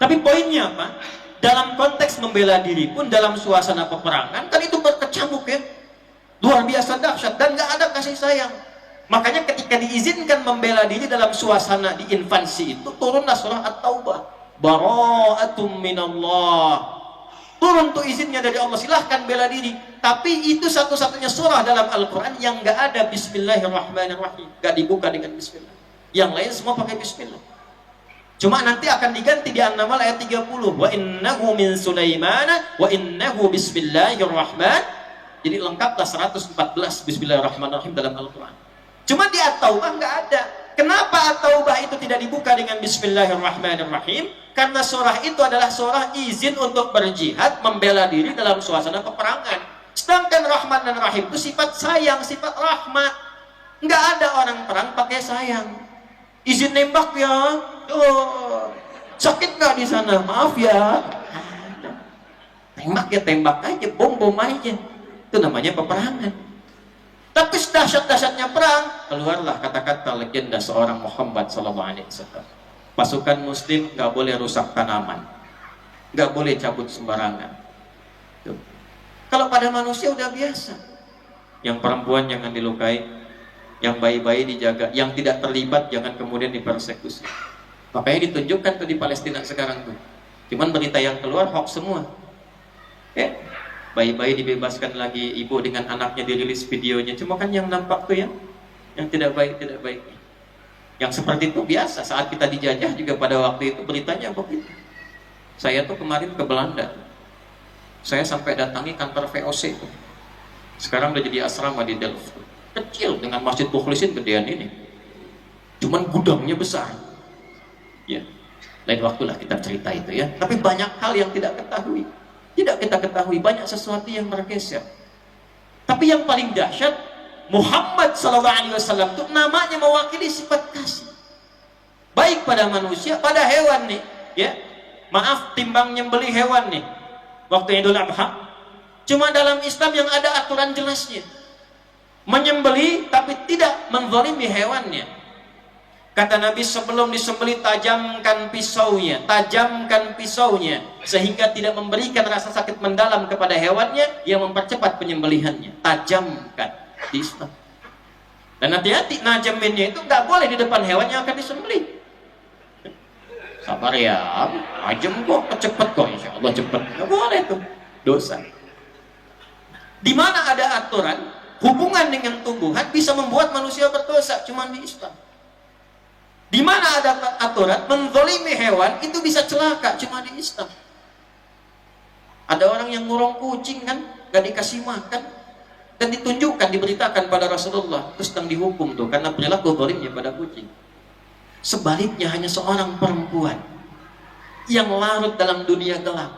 Tapi poinnya apa? Dalam konteks membela diri pun dalam suasana peperangan kan itu berkecamuk ya, luar biasa dahsyat dan nggak ada kasih sayang. Makanya ketika diizinkan membela diri dalam suasana di infansi itu turunlah surah At-Taubah, bara'atum minallah. Turun tuh izinnya dari Allah, silahkan bela diri. Tapi itu satu-satunya surah dalam Al-Quran yang nggak ada Bismillahirrahmanirrahim, nggak dibuka dengan Bismillah. Yang lain semua pakai Bismillah. Cuma nanti akan diganti di An-Naml ayat 30. Wa innahu min Sulaimana wa innahu bismillahirrahman. Jadi lengkaplah 114 Bismillahirrahmanirrahim dalam Al-Quran. Cuma di At-Taubah nggak ada. Kenapa At-Taubah itu tidak dibuka dengan Bismillahirrahmanirrahim? Karena surah itu adalah surah izin untuk berjihad, membela diri dalam suasana peperangan. Sedangkan Rahman dan Rahim itu sifat sayang, sifat rahmat. Nggak ada orang perang pakai sayang. Izin nembak ya. Oh, sakit nggak di sana? Maaf ya. Tembak ya tembak aja, bom aja. Itu namanya peperangan. Tapi dahsyat-dahsyatnya perang, keluarlah kata-kata legenda seorang Muhammad SAW. Pasukan Muslim nggak boleh rusak tanaman, nggak boleh cabut sembarangan. Tuh. Kalau pada manusia udah biasa. Yang perempuan jangan dilukai, yang bayi-bayi dijaga, yang tidak terlibat jangan kemudian dipersekusi. Makanya ditunjukkan tuh di Palestina sekarang tuh. Cuman berita yang keluar hoax semua. Ya, bayi-bayi dibebaskan lagi, ibu dengan anaknya dirilis videonya. Cuma kan yang nampak tuh yang tidak baik. Yang seperti itu biasa. Saat kita dijajah juga pada waktu itu beritanya begitu. Saya tuh kemarin ke Belanda. Saya sampai datangi kantor VOC tuh. Sekarang udah jadi asrama di Delft. Kecil dengan Masjid Mukhlisin gedean ini. Cuman gudangnya besar. Ya, lain waktulah kita cerita itu ya. Tapi banyak hal yang tidak ketahui. Tidak kita ketahui, banyak sesuatu yang bergeser. Tapi yang paling dahsyat, Muhammad SAW itu namanya mewakili sifat kasih. Baik pada manusia, pada hewan nih. Ya, maaf timbang nyembeli hewan nih. Waktu Idul Adha, cuma dalam Islam yang ada aturan jelasnya. Menyembeli tapi tidak menzalimi hewannya. Kata Nabi, sebelum disembelih tajamkan pisaunya sehingga tidak memberikan rasa sakit mendalam kepada hewannya, yang mempercepat penyembelihannya. Tajamkan di Islam. Dan hati-hati, najaminnya itu nggak boleh di depan hewan yang akan disembelih. Sabar ya, tajam kok, cepet kok, insya Allah cepet. Nggak boleh tuh, dosa. Di mana ada aturan, hubungan dengan tumbuhan bisa membuat manusia berdosa, cuma di Islam. Di mana ada aturan menzalimi hewan itu bisa celaka, cuma di Islam. Ada orang yang ngurung kucing kan, gak dikasih makan, dan ditunjukkan, diberitakan pada Rasulullah, terus sedang dihukum tuh karena perilaku zalimnya pada kucing. Sebaliknya hanya seorang perempuan yang larut dalam dunia gelap,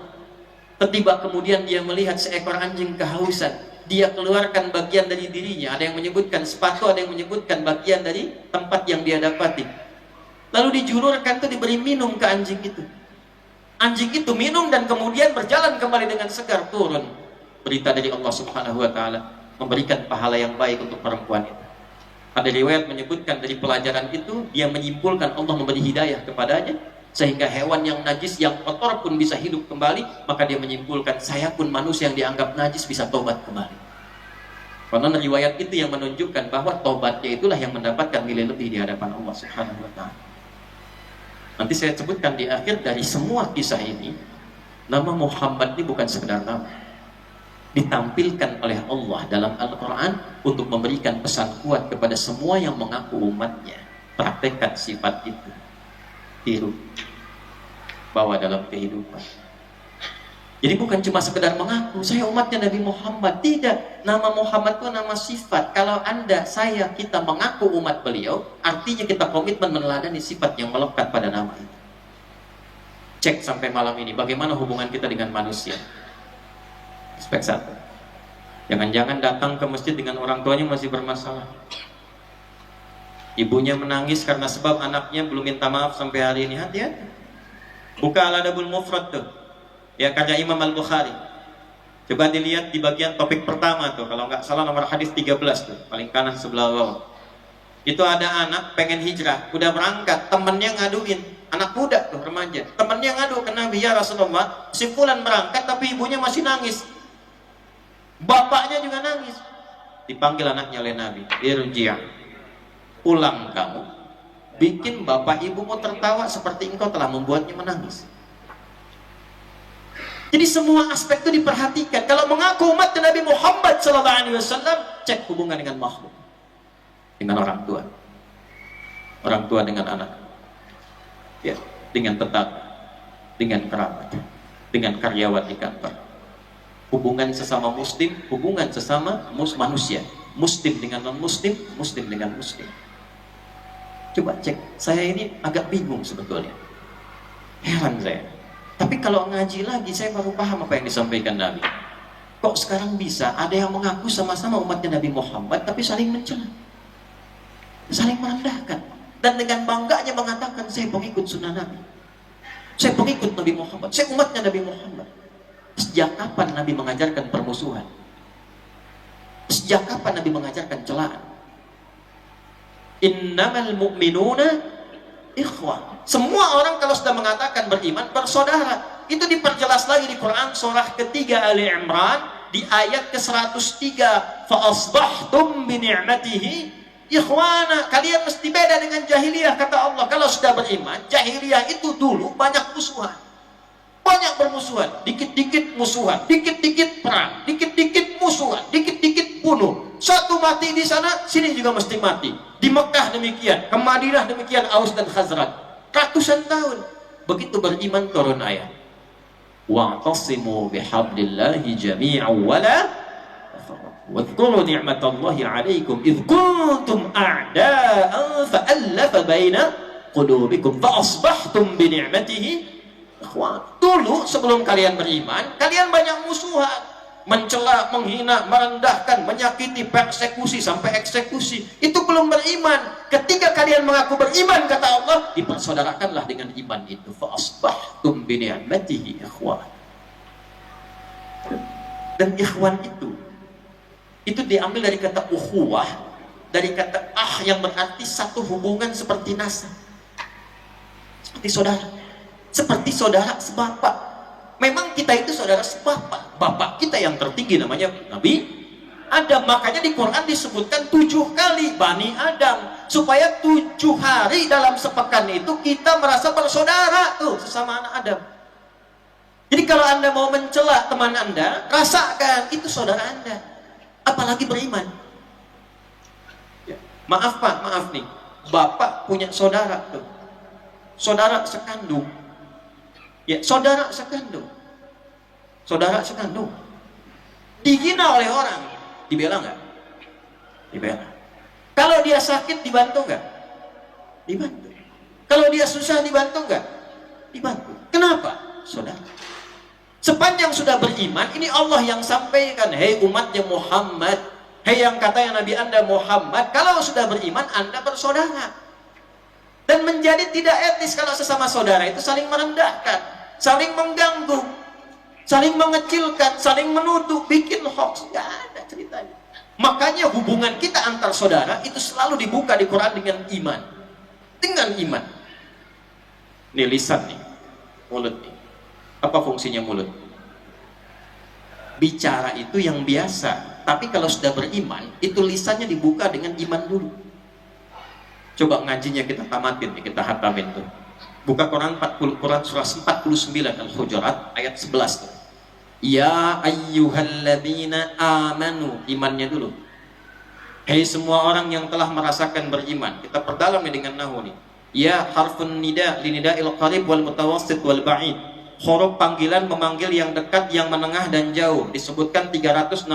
tiba kemudian dia melihat seekor anjing kehausan, dia keluarkan bagian dari dirinya. Ada yang menyebutkan sepatu, ada yang menyebutkan bagian dari tempat yang dia dapati. Lalu dijulurkan tuh, diberi minum ke anjing itu. Anjing itu minum dan kemudian berjalan kembali dengan segar. Turun berita dari Allah Subhanahu wa taala, memberikan pahala yang baik untuk perempuan itu. Ada riwayat menyebutkan dari pelajaran itu dia menyimpulkan Allah memberi hidayah kepadanya sehingga hewan yang najis, yang kotor pun bisa hidup kembali. Maka dia menyimpulkan, saya pun manusia yang dianggap najis bisa tobat kembali. Karena riwayat itu yang menunjukkan bahwa tobatnya itulah yang mendapatkan nilai lebih di hadapan Allah Subhanahu wa taala. Nanti saya sebutkan di akhir, dari semua kisah ini, nama Muhammad ini bukan sekedar nama. Ditampilkan oleh Allah dalam Al-Quran untuk memberikan pesan kuat kepada semua yang mengaku umatnya. Praktekkan sifat itu. Tiru. Bawa dalam kehidupan. Jadi bukan cuma sekedar mengaku, saya umatnya Nabi Muhammad. Tidak. Nama Muhammad itu nama sifat. Kalau Anda, saya, kita mengaku umat beliau, artinya kita komitmen meneladani sifat yang melekat pada nama itu. Cek sampai malam ini, bagaimana hubungan kita dengan manusia. Aspek satu. Jangan-jangan datang ke masjid dengan orang tuanya masih bermasalah. Ibunya menangis karena sebab anaknya belum minta maaf sampai hari ini. Hati-hati. Buka Al-Adabul Mufrad tuh. Ya, karya Imam Al-Bukhari. Coba dilihat di bagian topik pertama tuh, kalau nggak salah nomor hadis 13 tuh, paling kanan sebelah bawah. Itu ada anak pengen hijrah, udah berangkat, temennya ngaduin, anak muda tuh, remaja. Temennya ngadu ke Nabi, ya Rasulullah, si fulan berangkat tapi ibunya masih nangis. Bapaknya juga nangis. Dipanggil anaknya oleh Nabi, irji', pulang kamu, bikin bapak ibumu tertawa seperti engkau telah membuatnya menangis. Jadi semua aspek itu diperhatikan. Kalau mengaku umat Nabi Muhammad SAW, cek hubungan dengan makhluk, dengan orang tua dengan anak, ya, dengan tetangga, dengan kerabat, dengan karyawan di kantor. Hubungan sesama muslim, hubungan sesama manusia, muslim dengan non muslim, muslim dengan muslim. Coba cek, saya ini agak bingung sebetulnya. Heran saya. Tapi kalau ngaji lagi, saya baru paham apa yang disampaikan Nabi. Kok sekarang bisa ada yang mengaku sama-sama umatnya Nabi Muhammad, tapi saling mencela, saling merendahkan, dan dengan bangganya mengatakan, saya pengikut sunnah Nabi, saya pengikut Nabi Muhammad, saya umatnya Nabi Muhammad. Sejak kapan Nabi mengajarkan permusuhan? Sejak kapan Nabi mengajarkan celaan? Innamal mu'minuna ikhwah. Semua orang kalau sudah mengatakan beriman, bersaudara. Itu diperjelas lagi di Quran surah ketiga Ali Imran di ayat ke-103. Fa asbahtum bi ni'matihi ikhwana. Kalian mesti beda dengan jahiliyah, kata Allah. Kalau sudah beriman, jahiliyah itu dulu banyak musuhan. Banyak bermusuhan, dikit-dikit musuhan, dikit-dikit perang, dikit-dikit musuhan, dikit-dikit bunuh. Satu mati di sana, sini juga mesti mati. Di Mekah demikian, ke Madinah demikian, Aus dan Khazraj. Ratusan tahun. Begitu beriman turun ayat. Wa'tasimu bihablillahi jami'an wala wadhkuru ni'matallahi 'alaikum idh kuntum a'da'an fa'allafa baina qulubikum fa asbahtum bi ni'matihi ikhwan. Dulu sebelum kalian beriman, kalian banyak musuhan, mencela, menghina, merendahkan, menyakiti, persekusi sampai eksekusi. Itu belum beriman. Ketika kalian mengaku beriman, kata Allah, dipersaudarakanlah dengan iman itu. Fa asbahtum bi ni'matihi ikhwan. Dan ikhwan itu diambil dari kata ukhuwah, dari kata yang berarti satu hubungan seperti nasab, seperti saudara, seperti saudara sebapak. Memang kita itu saudara sebapak. Bapak kita yang tertinggi namanya Nabi Adam. Makanya di Quran disebutkan 7 kali Bani Adam, supaya 7 hari dalam sepekan itu kita merasa bersaudara tuh sesama anak Adam. Jadi kalau Anda mau mencela teman Anda, rasakan itu saudara Anda. Apalagi beriman. Ya. Maaf Pak, maaf nih. Bapak punya saudara tuh. Saudara sekandung. Ya, saudara sekandung. Saudara sekandung. Dihina oleh orang, dibela nggak? Dibela. Kalau dia sakit, dibantu nggak? Dibantu. Kalau dia susah, dibantu nggak? Dibantu. Kenapa? Saudara. Sepanjang sudah beriman, ini Allah yang sampaikan, hei umatnya Muhammad, hei yang katanya Nabi Anda Muhammad, kalau sudah beriman, Anda bersaudara. Dan menjadi tidak etis kalau sesama saudara itu saling merendahkan, saling mengganggu, saling mengecilkan, saling menuduh, bikin hoax. Nggak ada ceritanya. Makanya hubungan kita antar saudara itu selalu dibuka di Quran dengan iman. Dengan iman. Ini lisan nih, mulut nih. Apa fungsinya mulut? Bicara itu yang biasa, tapi kalau sudah beriman, itu lisannya dibuka dengan iman dulu. Coba ngajinya kita tamatin, kita hatamin tuh. Buka Quran 40, Quran surah 49 Al-Hujurat ayat 11 tuh. Ya ayyuhalladzina amanu, imannya dulu. Hei semua orang yang telah merasakan beriman. Kita perdalam dengan nahu nih. Ya harfun nida linida'il qarib wal mutawassit wal ba'id. Huruf panggilan memanggil yang dekat, yang menengah dan jauh. Disebutkan 361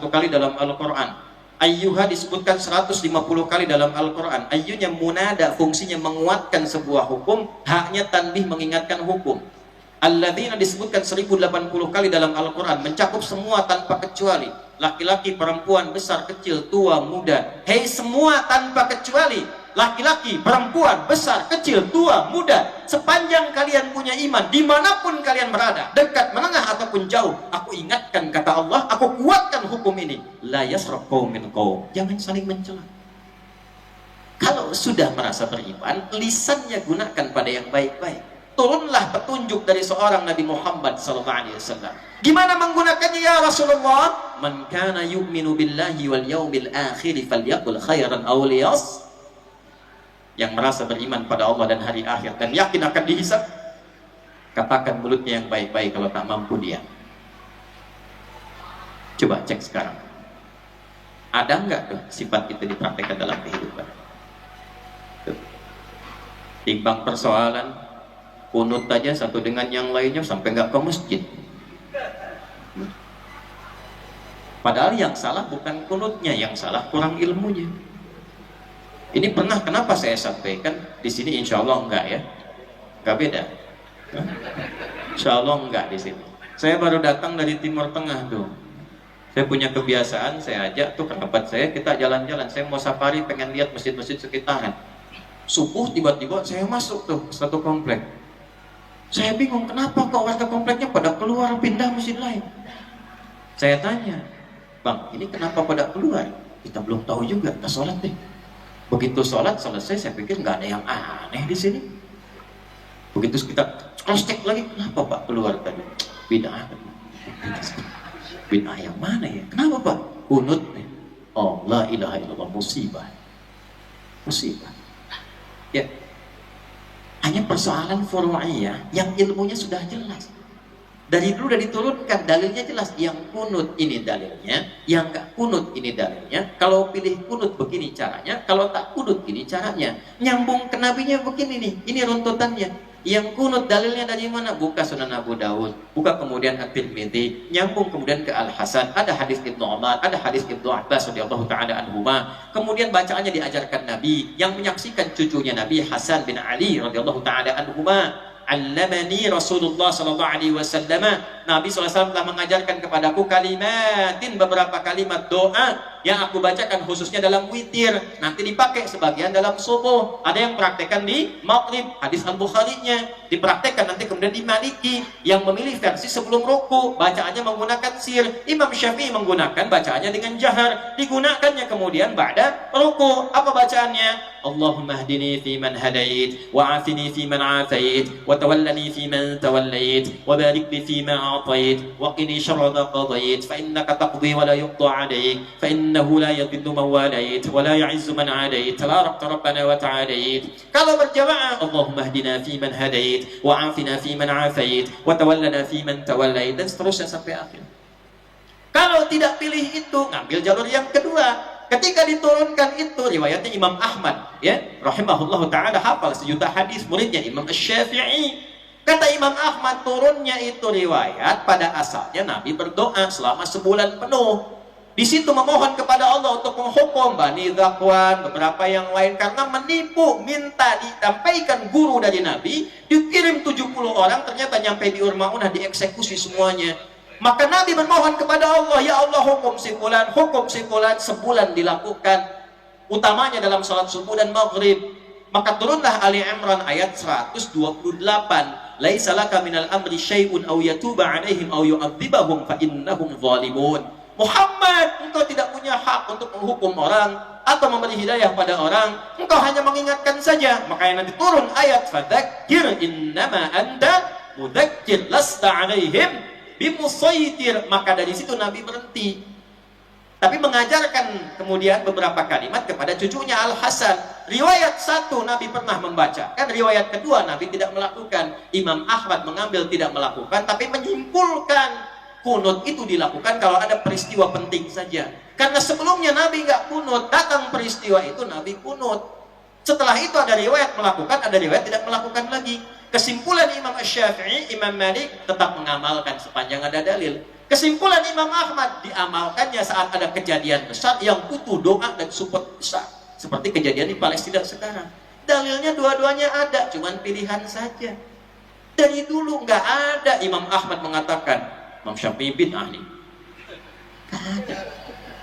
kali dalam Al-Quran. Ayyuha disebutkan 150 kali dalam Al-Quran. Ayyunya munada, fungsinya menguatkan sebuah hukum. Haknya tanbih, mengingatkan hukum. Alladzina disebutkan 1080 kali dalam Al-Quran. Mencakup semua tanpa kecuali. Laki-laki, perempuan, besar, kecil, tua, muda. Hei semua tanpa kecuali. Laki-laki, perempuan, besar, kecil, tua, muda, sepanjang kalian punya iman, dimanapun kalian berada, dekat, menengah, ataupun jauh, aku ingatkan, kata Allah, aku kuatkan hukum ini. La yasrab qaumin qaum. Jangan saling mencela. Kalau sudah merasa beriman, lisannya gunakan pada yang baik-baik. Turunlah petunjuk dari seorang Nabi Muhammad SAW. Gimana menggunakannya ya Rasulullah? Man kana yu'minu billahi wal yawmil akhir falyaqul khairan aw liyas. Yang merasa beriman pada Allah dan hari akhir dan yakin akan dihisab, katakan mulutnya yang baik-baik. Kalau tak mampu dia, coba cek sekarang, ada nggak tuh sifat itu dipraktekkan dalam kehidupan? Timbang persoalan kunut aja satu dengan yang lainnya sampai nggak ke masjid. Padahal yang salah bukan kunutnya, yang salah kurang ilmunya. Ini pernah, kenapa saya sampaikan di sini? Insya Allah enggak ya, enggak beda. Hah? Insya Allah enggak di sini. Saya baru datang dari Timur Tengah tuh. Saya punya kebiasaan, saya ajak tuh kerabat saya, kita jalan-jalan. Saya mau safari, pengen lihat masjid-masjid sekitaran. Subuh tiba-tiba saya masuk tuh ke satu komplek. Saya bingung kenapa kok warga kompleknya pada keluar pindah masjid lain. Saya tanya, Bang, ini kenapa pada keluar? Kita belum tahu juga, kita sholat deh. Begitu sholat selesai, saya pikir nggak ada yang aneh di sini. Begitu kita cross check lagi, kenapa Pak keluar tadi? Bid'ah. Bid'ah yang mana ya? Kenapa Pak? Kunut nih. Oh, la ilaha illallah, musibah. Musibah. Ya. Hanya persoalan furu'iyah yang ilmunya sudah jelas. Dari dulu sudah diturunkan, dalilnya jelas. Yang kunut ini dalilnya, yang gak kunut ini dalilnya. Kalau pilih kunut begini caranya, kalau tak kunut gini caranya. Nyambung ke nabinya begini nih, ini runtutannya. Yang kunut dalilnya dari mana? Buka Sunan Abu Dawud, buka kemudian At-Tirmidzi, nyambung kemudian ke Al-Hasan, ada hadis Ibnu Umar, ada hadis Ibnu Abbas radhiyallahu taala anhuma. Kemudian bacaannya diajarkan Nabi, yang menyaksikan cucunya Nabi Hasan bin Ali radhiyallahu taala anhuma. Allamani Rasulullah sallallahu alaihi wasallam, Nabi SAW telah mengajarkan kepadaku kalimatin, beberapa kalimat doa yang aku bacakan khususnya dalam witir, nanti dipakai sebagian dalam subuh. Ada yang praktekkan di maghrib, hadis Al-Bukhari-nya dipraktekkan nanti kemudian di Maliki, yang memilih versi sebelum ruku, bacaannya menggunakan sir. Imam Syafi'i menggunakan bacaannya dengan jahar, digunakannya kemudian ba'da ruku. Apa bacaannya? Allahumma hdini fi man hadait, wa afini fi man afait, wa tawallani fi man tawallait, wa barik li fi ma a'tait, wa qini syarra ma qadait, fa innaka taqdi wa la yuqda 'alaik, fa innahu la yadhillu man walait, wa la ya'izzu man 'adait, tabarakta rabbana wa ta'alait. Kalau berjamaah, Allahumma hdina fi man hadait, wa afina fi man afait, wa tawallana fi man tawallait, dan seterusnya sampai akhir. Kalau tidak pilih itu, ngambil jalur yang kedua. Ketika diturunkan itu, riwayatnya Imam Ahmad, ya, rahimahullah ta'ala, hafal sejuta hadis, muridnya Imam Syafi'i. Kata Imam Ahmad, turunnya itu riwayat, pada asalnya Nabi berdoa selama sebulan penuh. Di situ memohon kepada Allah untuk menghukum Bani Zakwan, beberapa yang lain, karena menipu, minta disampaikan guru dari Nabi, dikirim 70 orang, ternyata nyampe di Urmaunah, dieksekusi semuanya. Maka Nabi memohon kepada Allah, ya Allah hukum si fulan, sebulan dilakukan, utamanya dalam salat subuh dan maghrib. Maka turunlah Ali Imran ayat 128, laisa laka minal amri syai'un aw yatuba 'alaihim aw yu'adzibahum fa innahum zalimun. Muhammad, engkau tidak punya hak untuk menghukum orang atau memberi hidayah pada orang, engkau hanya mengingatkan saja. Makanya nanti turun ayat fadzakir innama anta mudzakir lasta 'alaihim bimusaitir. Maka dari situ Nabi berhenti, tapi mengajarkan kemudian beberapa kalimat kepada cucunya Al-Hasan. Riwayat satu Nabi pernah membacakan, riwayat kedua Nabi tidak melakukan. Imam Ahmad mengambil tidak melakukan, tapi menyimpulkan kunut itu dilakukan kalau ada peristiwa penting saja. Karena sebelumnya Nabi nggak kunut, datang peristiwa itu Nabi kunut. Setelah itu ada riwayat melakukan, ada riwayat tidak melakukan lagi. Kesimpulan Imam Syafi'i, Imam Malik tetap mengamalkan sepanjang ada dalil. Kesimpulan Imam Ahmad, diamalkannya saat ada kejadian besar yang butuh doa dan support besar, seperti kejadian di Palestina sekarang. Dalilnya dua-duanya ada, cuman pilihan saja. Dari dulu nggak ada Imam Ahmad mengatakan Imam Syafi'i bid'ah nih. Nggak ada.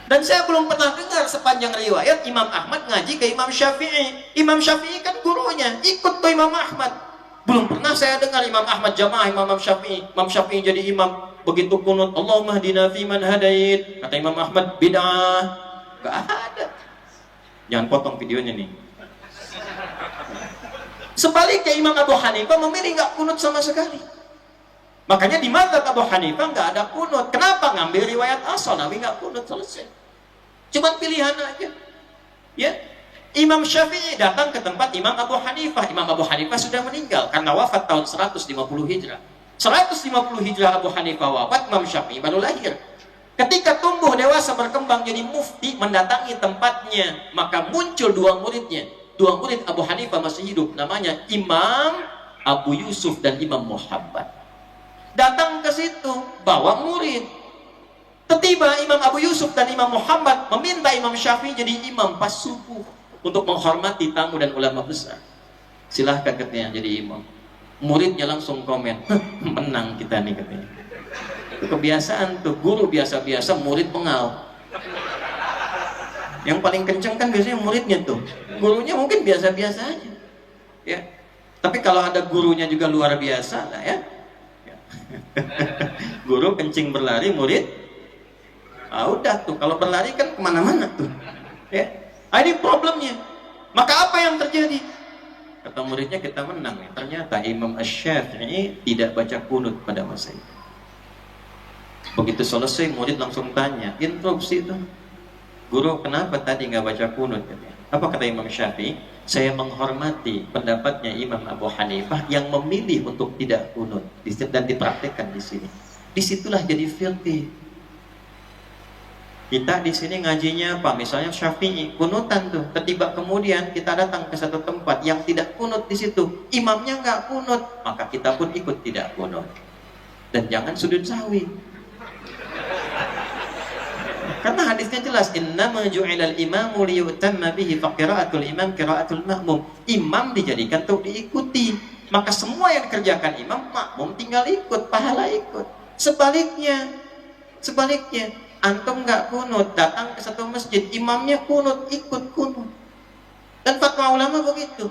Dan saya belum pernah dengar sepanjang riwayat Imam Ahmad ngaji ke Imam Syafi'i. Imam Syafi'i kan gurunya, ikut tuh Imam Ahmad. Belum pernah saya dengar Imam Ahmad jamaah Imam Syafi'i. Imam Syafi'i jadi imam, begitu kunut Allahumma hdina fi man hadait, kata Imam Ahmad bid'ah. Enggak ada. Jangan potong videonya nih. Sebaliknya Imam Abu Hanifah memilih enggak kunut sama sekali. Makanya di mazhab Abu Hanifah enggak ada kunut. Kenapa? Ngambil riwayat asal, Nabi enggak kunut, selesai. Cuma pilihan aja. Ya. Imam Syafi'i datang ke tempat Imam Abu Hanifah. Imam Abu Hanifah sudah meninggal karena wafat tahun 150 Hijrah. 150 Hijrah Abu Hanifah wafat, Imam Syafi'i baru lahir. Ketika tumbuh dewasa berkembang jadi mufti, mendatangi tempatnya, maka muncul dua muridnya. Dua murid Abu Hanifah masih hidup, namanya Imam Abu Yusuf dan Imam Muhammad. Datang ke situ, bawa murid. Tiba Imam Abu Yusuf dan Imam Muhammad meminta Imam Syafi'i jadi imam pas subuh. untuk menghormati tamu dan ulama besar. Silahkan katanya jadi imam. Muridnya langsung komen, menang kita nih katanya. Kebiasaan tuh, guru biasa-biasa, murid pengal. Yang paling kenceng kan biasanya muridnya tuh. Gurunya mungkin biasa-biasa aja. Ya. Tapi kalau ada gurunya juga luar biasa lah ya. Guru kencing berlari, murid udah tuh, kalau berlari kan kemana-mana tuh ya. Ini problemnya. Maka apa yang terjadi? Kata muridnya, kita menang nih. Ternyata Imam Asy-Syafi'i tidak baca kunut pada masa itu. Begitu selesai, murid langsung tanya, interupsi itu, guru kenapa tadi nggak baca kunut? Apa kata Imam Syafi'i? Saya menghormati pendapatnya Imam Abu Hanifah yang memilih untuk tidak kunut dan dipraktekkan di sini. Disitulah jadi fiqih. Kita di sini ngajinya apa? Misalnya Syafi'i, kunutan tuh. Ketiba kemudian kita datang ke satu tempat yang tidak kunut di situ, imamnya nggak kunut, maka kita pun ikut tidak kunut. Dan jangan sujud sahwi. Karena hadisnya jelas, innama ju'ilal imamu liyutamma bihi fa qira'atul imam qira'atul ma'mum. Imam dijadikan untuk diikuti. Maka semua yang dikerjakan imam, makmum tinggal ikut, pahala ikut. Sebaliknya, antum nggak kunut, datang ke satu masjid, imamnya kunut, ikut kunut. Dan fatwa ulama begitu.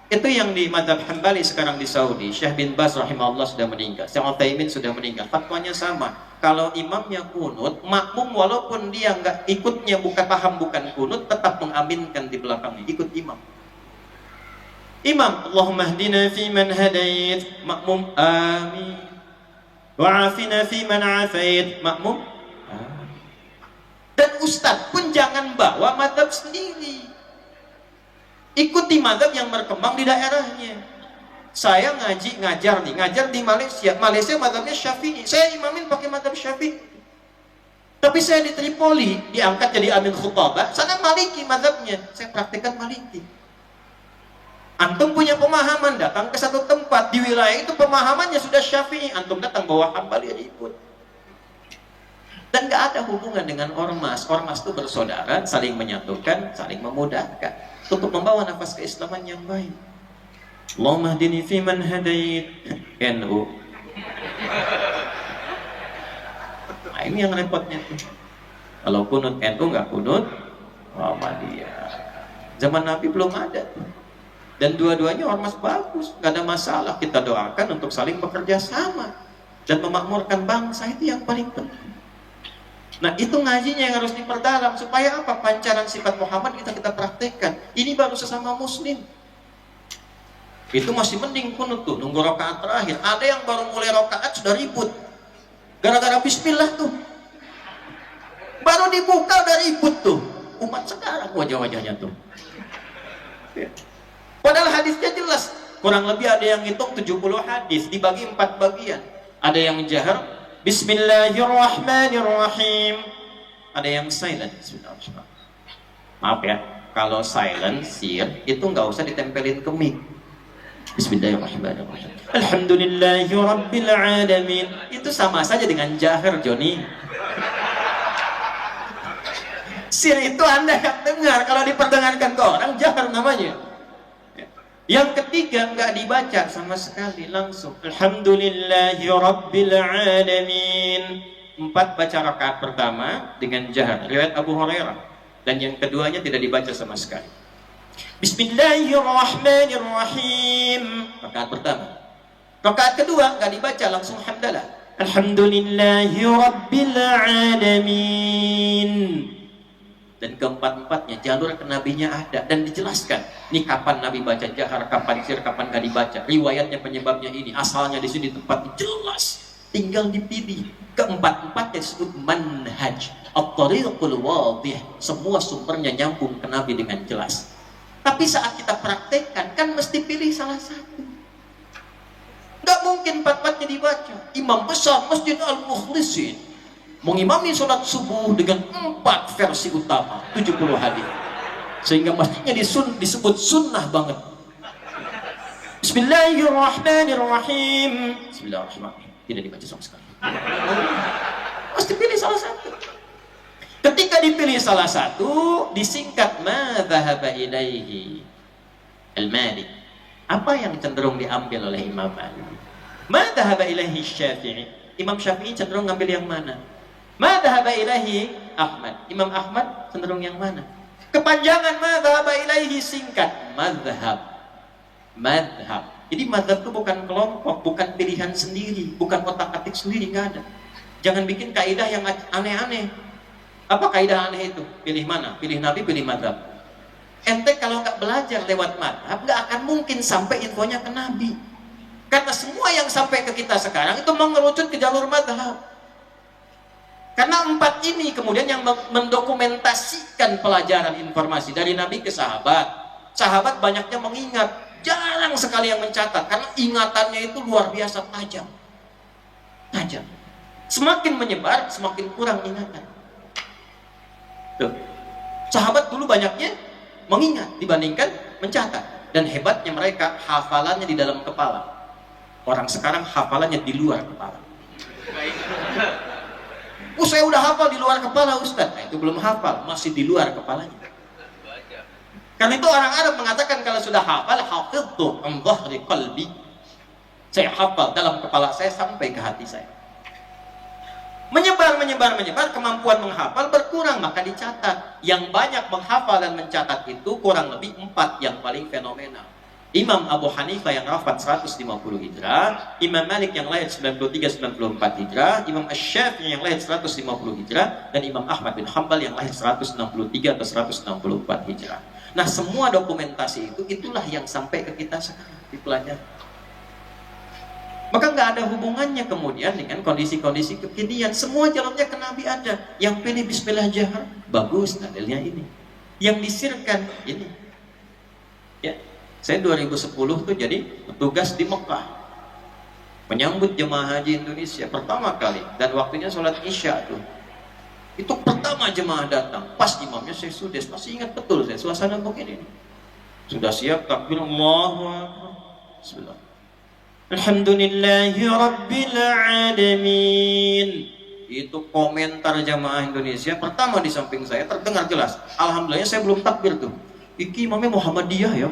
Itu yang di mazhab Hambali sekarang di Saudi. Syekh bin Baz rahimahullah sudah meninggal, Syekh Utsaimin sudah meninggal. Fatwanya sama. Kalau imamnya kunut, makmum walaupun dia nggak ikutnya, bukan paham bukan kunut, tetap mengaminkan di belakangnya, ikut imam. Imam, Allahumma hdina fi man hadait, makmum amin. Wa'afina fi man afait, makmum. Dan ustadz pun jangan bawa mazhab sendiri. Ikuti mazhab yang berkembang di daerahnya. Saya ngajar di Malaysia. Malaysia mazhabnya Syafi'i. Saya imamin pakai mazhab Syafi'i. Tapi saya di Tripoli diangkat jadi amin khutbah. Sana Maliki mazhabnya. Saya praktikkan Maliki. Antum punya pemahaman, datang ke satu tempat di wilayah itu pemahamannya sudah Syafi'i. Antum datang bawa Hambali ikut. Dan gak ada hubungan dengan ormas. Ormas itu bersaudara, saling menyatukan, saling memudahkan untuk membawa nafas keislaman yang baik. Allahumma hdini fi man hadait. NU. Nah, ini yang repotnya tuh. Kalau kunut NU nggak kunut Muhammadiyah. Zaman Nabi belum ada. Dan dua-duanya ormas bagus, nggak ada masalah. Kita doakan untuk saling bekerja sama dan memakmurkan bangsa, itu yang paling penting. Nah, itu ngajinya yang harus diperdalam supaya apa? Pancaran sifat Muhammad kita praktekkan. Ini baru sesama muslim. Itu masih mending kunut tuh, nunggu rakaat terakhir. Ada yang baru mulai rakaat sudah ribut. Gara-gara bismillah tuh. Baru dibuka udah ribut tuh. Umat sekarang wajah-wajahnya tuh. Padahal hadisnya jelas. Kurang lebih ada yang hitung 70 hadis dibagi 4 bagian. Ada yang jahar, Bismillahirrahmanirrahim. Ada yang silent. Bismillahirrahmanirrahim. Maaf ya, kalau silent, sir, itu nggak usah ditempelin ke mic. Bismillahirrahmanirrahim. Alhamdulillahirabbil alamin. Itu sama saja dengan jahar, Joni. Sir itu Anda yang dengar, kalau diperdengarkan ke orang, jahar namanya. Yang ketiga nggak dibaca sama sekali, langsung Alhamdulillahirabbil alamin. 4 baca rakaat pertama dengan jahar, riwayat Abu Hurairah. Dan yang keduanya tidak dibaca sama sekali. Bismillahirrahmanirrahim. Rakaat pertama. Rakaat kedua nggak dibaca, langsung hamdalah. Alhamdulillahirabbil alamin. Dan keempat-empatnya jalur ke nabinya ada dan dijelaskan. Ini kapan Nabi baca jahar, kapan sir, kapan nggak dibaca. Riwayatnya penyebabnya ini, asalnya di sini, tempatnya jelas. Tinggal dipilih. Keempat-empatnya disebut manhaj, at-tariqul wadih. Semua sumbernya nyambung ke Nabi dengan jelas. Tapi saat kita praktekkan, kan mesti pilih salah satu. Nggak mungkin 4-4-nya dibaca. Imam besar Masjid Al-Mukhlisin mengimami sholat subuh dengan 4 versi utama, 70 hadis, sehingga masjidnya disebut sunnah banget. Bismillahirrahmanirrahim. Bismillahirrahmanirrahim. Tidak dibaca sama sekali. Mesti pilih salah satu. Ketika Ketika dipilih salah satu, disingkat ma dhahaba ilaihi al-Malik. Apa yang cenderung diambil oleh Imam Malik? Ma dhahaba ilaihi Syafi'i. Imam Syafi'i cenderung ngambil yang mana? Ma dhahaba ilaihi Ahmad. Imam Ahmad cenderung yang mana? Kepanjangan ma dhahaba ilaihi singkat madhhab. Madhhab. Jadi madhhab itu bukan kelompok, bukan pilihan sendiri, bukan otak-atik sendiri, nggak ada. Jangan bikin kaidah yang aneh-aneh. Apa kaidah aneh itu? Pilih mana? Pilih Nabi, pilih madhab. Ente kalau nggak belajar lewat madhab, nggak akan mungkin sampai infonya ke Nabi. Karena semua yang sampai ke kita sekarang itu mengerucut ke jalur madhab. Karena 4 ini kemudian yang mendokumentasikan pelajaran informasi dari Nabi ke sahabat. Sahabat banyaknya mengingat, jarang sekali yang mencatat, karena ingatannya itu luar biasa tajam. Tajam. Semakin menyebar, semakin kurang ingatan. Tuh. Sahabat dulu banyaknya mengingat dibandingkan mencatat. Dan hebatnya mereka, hafalannya di dalam kepala. Orang sekarang hafalannya di luar kepala. Saya udah hafal di luar kepala, Ustaz. Nah, itu belum hafal, masih di luar kepalanya. Karena itu orang Arab mengatakan kalau sudah hafal, hafidtu an dhahri qalbi. Saya hafal dalam kepala saya sampai ke hati saya. Menyebar, kemampuan menghafal berkurang, maka dicatat. Yang banyak menghafal dan mencatat itu kurang lebih 4 yang paling fenomenal. Imam Abu Hanifah yang wafat 150 Hijrah, Imam Malik yang lahir 93-94 Hijrah, Imam Asy-Syafi'i yang lahir 150 Hijrah, dan Imam Ahmad bin Hanbal yang lahir 163 atau 164 Hijrah. Nah, semua dokumentasi itu, itulah yang sampai ke kita sekarang dipelajari. Maka nggak ada hubungannya kemudian dengan kondisi-kondisi kekinian. Semua jalannya ke Nabi ada. Yang pilih Bismillah jahar, bagus dalilnya ini. Yang disirkan ini. Ya, saya 2010 tuh jadi petugas di Mekah, menyambut jemaah haji Indonesia pertama kali, dan waktunya sholat Isya tuh. Itu pertama jemaah datang, pas imamnya saya sudes, masih ingat betul saya suasana begini. Sudah siap takbir, Allahu Akbar. Bismillah. Alhamdulillahi Rabbil Alamin. Itu komentar jamaah Indonesia pertama di samping saya terdengar jelas. Alhamdulillah saya belum takbir tuh. Iki imamnya Muhammadiyah ya.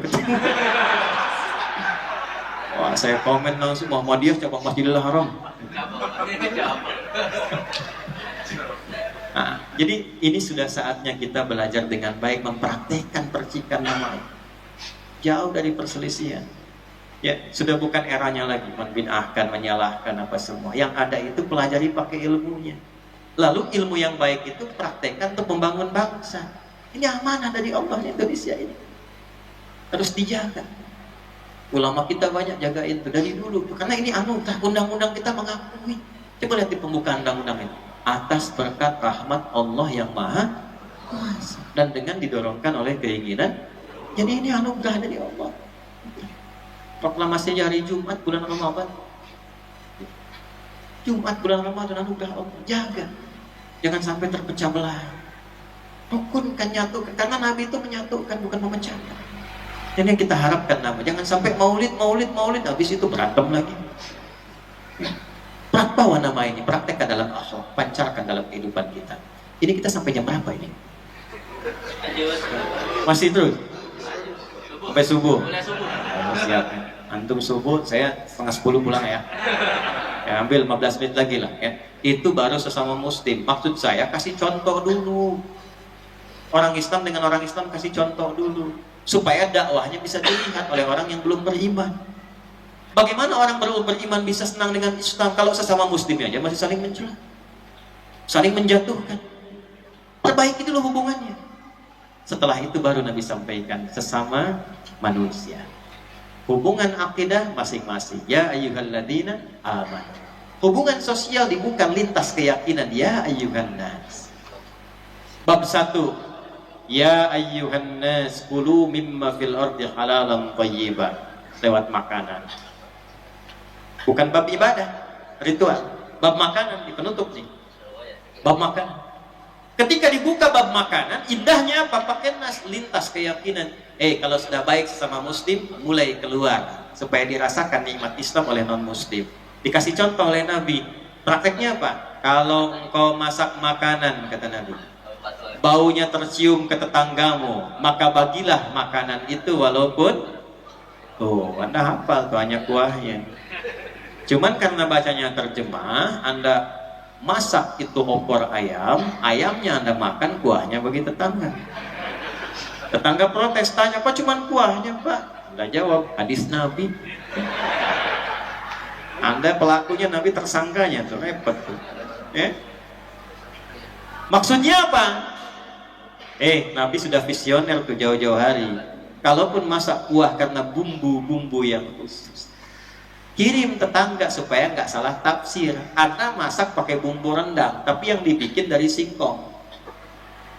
Wah, saya komen langsung, Muhammadiyah cabang Masjidil Haram. Nah, jadi ini sudah saatnya kita belajar dengan baik, mempraktekkan percikan nama. Jauh dari perselisihan. Ya, sudah bukan eranya lagi membid'ahkan, menyalahkan apa semua. Yang ada itu pelajari pakai ilmunya. Lalu ilmu yang baik itu praktekkan untuk membangun bangsa. Ini amanah dari Allah Indonesia ini. Harus dijaga. Ulama kita banyak jaga itu dari dulu. Karena ini anugerah, undang-undang kita mengakui. Coba lihat di pembukaan undang-undang ini. Atas berkat rahmat Allah yang Maha Kuasa. Dan dengan didorongkan oleh keinginan. Jadi ini anugerah dari Allah. Proklamasi hari Jumat bulan Ramadan. Jumat bulan Ramadan anugerah Allah. Jaga. Jangan sampai terpecah belah. Rukunkan, nyatukan. Karena Nabi itu menyatukan, bukan memecah. Ini yang kita harapkan Nabi. Jangan sampai maulid. Habis itu berantem lagi. Bawa nama ini, praktekkan dalam akhlak, pancarkan dalam kehidupan kita. Ini kita sampai jam berapa ini? Masih terus? Sampai subuh? Siap. Antum subuh, saya 9:30 pulang ya. Ambil 15 menit lagi lah ya. Itu baru sesama muslim. Maksud saya kasih contoh dulu. Orang Islam dengan orang Islam kasih contoh dulu. Supaya dakwahnya bisa dilihat oleh orang yang belum beriman. Bagaimana orang baru beriman bisa senang dengan Islam kalau sesama muslimnya aja masih saling mencela, saling menjatuhkan? Perbaiki dulu hubungannya. Setelah itu baru Nabi sampaikan sesama manusia. Hubungan akidah masing-masing. Ya ayyuhalladzina amanu. Hubungan sosial dibuka lintas keyakinan. Ya ayyuhan nas. Bab 1. Ya ayyuhan nas kulu mimma fil ardi halalan thayyiban. Lewat makanan. Bukan bab ibadah, ritual. Bab makanan di penutup nih. Bab makanan. Ketika dibuka bab makanan, indahnya apa? Pakai nas, lintas keyakinan. Kalau sudah baik sesama muslim, mulai keluar supaya dirasakan nikmat Islam oleh non muslim. Dikasih contoh oleh Nabi. Prakteknya apa? Kalau engkau masak makanan, kata Nabi, baunya tercium ke tetanggamu, maka bagilah makanan itu walaupun Anda hafal tuh hanya kuahnya. Cuman karena bacanya terjemah, Anda masak itu opor ayam, ayamnya Anda makan, kuahnya bagi tetangga. Tetangga protes, tanya, kok cuman kuahnya Pak? Anda jawab, hadis Nabi. Anda pelakunya, Nabi tersangkanya, tuh repot tuh. Maksudnya apa? Nabi sudah visioner tuh jauh-jauh hari. Kalaupun masak kuah karena bumbu-bumbu yang khusus, kirim tetangga supaya nggak salah tafsir. Anda masak pakai bumbu rendang, tapi yang dibikin dari singkong.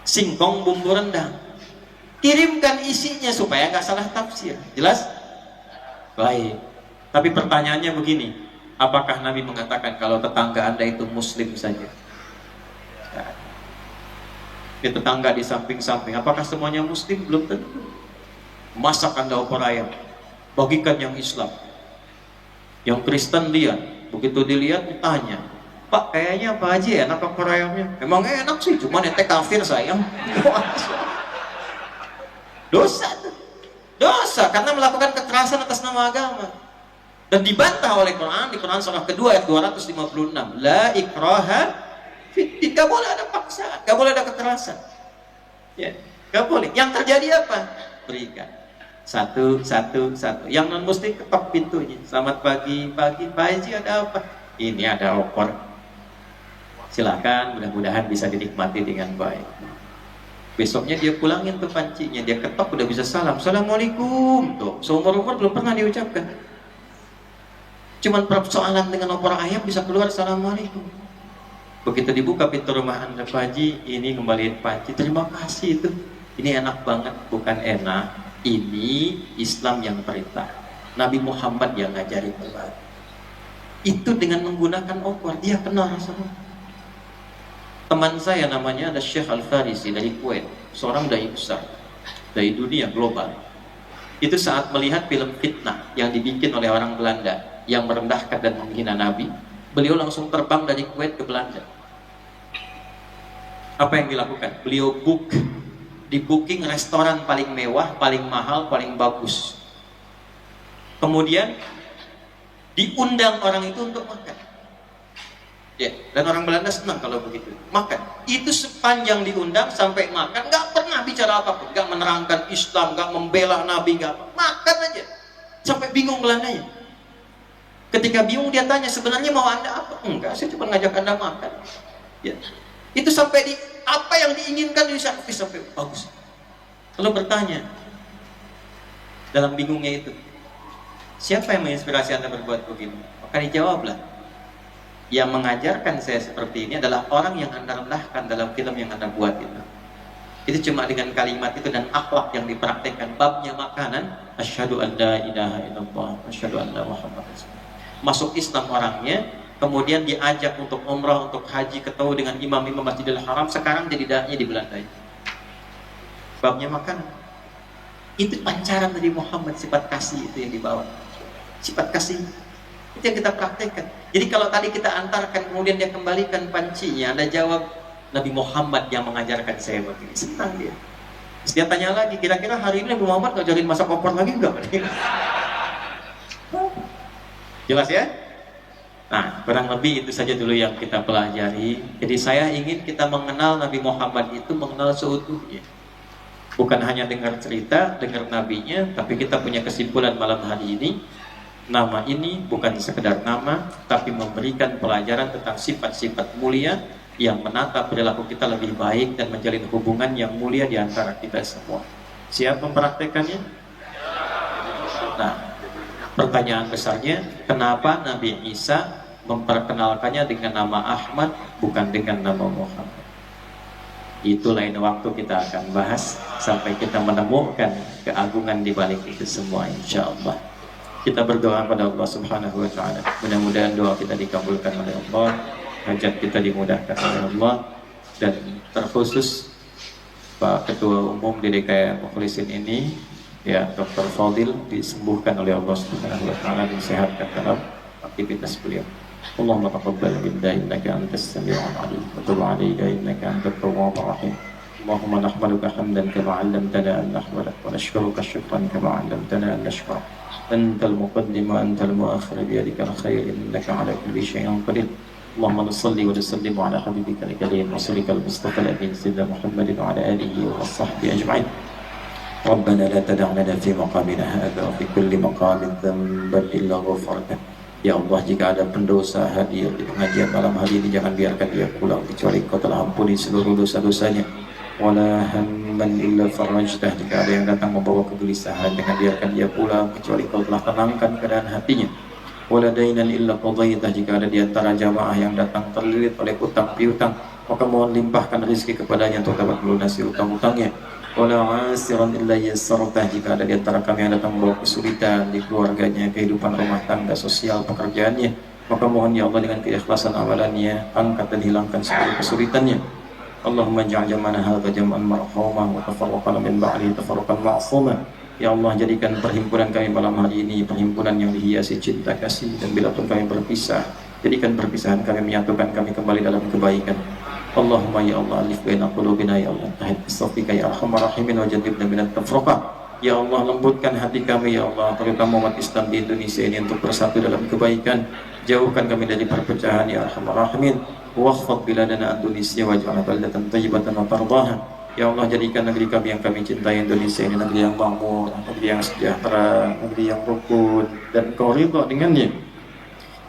Singkong bumbu rendang. Kirimkan isinya supaya nggak salah tafsir. Jelas? Baik. Tapi pertanyaannya begini, apakah Nabi mengatakan kalau tetangga Anda itu muslim saja? Di tetangga di samping-samping, apakah semuanya muslim? Belum tentu. Masak Anda opor ayam, bagikan yang Islam. Yang Kristen lihat, begitu dilihat ditanya, Pak kayaknya apa aja enak opor ayamnya? Emang enak sih, cuman ente kafir sayang. Dosa tuh. Dosa karena melakukan kekerasan atas nama agama. Dan dibantah oleh Quran di Quran surah kedua ayat 256. La ikraha fiddin. Gak boleh ada paksaan, gak boleh ada kekerasan. Ya, gak boleh. Yang terjadi apa? Berikan. Satu. Yang non muslim ketok pintunya. Selamat pagi, Pak Haji ada apa? Ini ada opor. Silakan, mudah-mudahan bisa dinikmati dengan baik. Besoknya dia pulangin tuh pancinya, dia ketok udah bisa salam. Assalamualaikum. Tuh, seumur-umur belum pernah diucapkan. Cuman persoalan dengan opor ayam bisa keluar Assalamualaikum. Begitu dibuka pintu rumah Anda, Pak Haji, ini kembaliin panci. Terima kasih itu. Ini enak banget, bukan enak. Ini Islam yang perintah. Nabi Muhammad yang ngajarin berbagi. Itu dengan menggunakan opor, dia kenal rasanya. Teman saya namanya ada Syekh Al-Farisi dari Kuwait, seorang dai besar dari dunia global. Itu saat melihat film fitnah yang dibikin oleh orang Belanda yang merendahkan dan menghina Nabi, beliau langsung terbang dari Kuwait ke Belanda. Apa yang dilakukan? Beliau di booking restoran paling mewah, paling mahal, paling bagus. Kemudian diundang orang itu untuk makan. Ya, dan orang Belanda senang kalau begitu. Makan. Itu sepanjang diundang sampai makan, nggak pernah bicara apapun, nggak menerangkan Islam, nggak membela Nabi, nggak apa. Makan aja. Sampai bingung Belandanya. Ketika bingung dia tanya, sebenarnya mau Anda apa? Enggak, saya cuma ngajak Anda makan. Ya. Itu sampai di apa yang diinginkan di servis sampai bagus. Lalu bertanya dalam bingungnya itu, siapa yang menginspirasi Anda berbuat begini? Maka dijawablah, yang mengajarkan saya seperti ini adalah orang yang Anda rendahkan dalam film yang Anda buat itu. Itu cuma dengan kalimat itu dan akhlak yang dipraktekkan. Babnya makanan, asyhadu an la ilaha illallah, asyhadu anna Muhammad rasulullah. Masuk Islam orangnya, kemudian diajak untuk umrah, untuk haji, ketemu dengan imam-imam Masjidil Haram, sekarang jadi dai di Belanda. Babnya makanan. Itu pancaran dari Muhammad, sifat kasih itu yang dibawa. Sifat kasih itu yang kita praktekkan. Jadi kalau tadi kita antarkan, kemudian dia kembalikan pancinya, Anda jawab, Nabi Muhammad yang mengajarkan saya begini. Senang dia. Terus dia tanya lagi, kira-kira hari ini Nabi Muhammad ngajarin masak opor lagi enggak? Jelas ya? Nah, kurang lebih itu saja dulu yang kita pelajari. Jadi saya ingin kita mengenal Nabi Muhammad itu, mengenal seutuhnya. Bukan hanya dengar cerita, dengar nabinya, tapi kita punya kesimpulan malam hari ini. Nama ini bukan sekedar nama, tapi memberikan pelajaran tentang sifat-sifat mulia yang menata perilaku kita lebih baik dan menjalin hubungan yang mulia di antara kita semua. Siap mempraktekannya? Nah, pertanyaan besarnya, kenapa Nabi Isa memperkenalkannya dengan nama Ahmad bukan dengan nama Muhammad? Itu lain waktu kita akan bahas sampai kita menemukan keagungan di balik itu semua, insyaallah. Kita berdoa pada Allah Subhanahu wa taala. Mudah-mudahan doa kita dikabulkan oleh Allah, hajat kita dimudahkan oleh Allah, dan terkhusus Pak Ketua Umum DKM Mukhlisin ini, ya Dr. Fadil, disembuhkan oleh Allah Subhanahu wa taala, disehatkan dalam aktivitas beliau. Allahumma taqabbal minna innaka antas samiul alim wa tub 'alaina innaka antat tawwabur rahim. اللهم نحمدك حمدا كما علمتنا أن نحمدك ونشكرك شكرا كما علمتنا أن نشكر. أنت المقدم وأنت المؤخر بيدك الخير إنك على كل شيء قدير. اللهم صل وسلم على حبيبك الكريم رسولك المصطفى الأمين سيدنا محمد وعلى آله وصحبه أجمعين. ربنا لا تدع لنا في مقامنا هذا وفي كل مقام ذنبا إلا غفرته. Ya Allah, jika ada pendosa hadir di pengajian malam hari ini, jangan biarkan dia pulang kecuali Kau telah ampuni seluruh dosa-dosanya. Wala hamman illa farajtah, jika ada yang datang membawa kegelisahan, jangan biarkan dia pulang kecuali Kau telah tenangkan keadaan hatinya. Wala dainan illa qadaitah, jika ada di antara jamaah yang datang terlilit oleh utang piutang, maka mohon limpahkan rezeki kepadanya untuk dapat melunasi utang-utangnya. Wala asiran illa yassartah, jika ada di antara kami yang datang membawa kesulitan di keluarganya, kehidupan rumah tangga, sosial, pekerjaannya, maka mohon ya Allah dengan keikhlasan amalannya, angkat dan hilangkan seluruh kesulitannya. Allahumma ja'al jam'ana hadza jam'an marhumah wa tafarraqana min ba'di tafarruqan ma'sumah. Ya Allah, jadikan perhimpunan kami malam hari ini perhimpunan yang dihiasi cinta kasih, dan bila pun kami berpisah, jadikan perpisahan kami menyatukan kami kembali dalam kebaikan. Allahumma ya Allah, alif baina qulubina ya Allah, tahid bisafika ya arhamar rahimin wa jannibna minat tafraqah. Ya Allah, lembutkan hati kami ya Allah, terutama umat Islam di Indonesia ini untuk bersatu dalam kebaikan. Jauhkan kami dari perpecahan ya arhamar rahimin. Wakhfad biladana Indonesia waj'alna baldatan thayyibatan wa tardaha. Ya Allah, jadikan negeri kami yang kami cintai Indonesia ini negeri yang makmur, negeri yang sejahtera, negeri yang rukun, dan Kau ridha dengannya.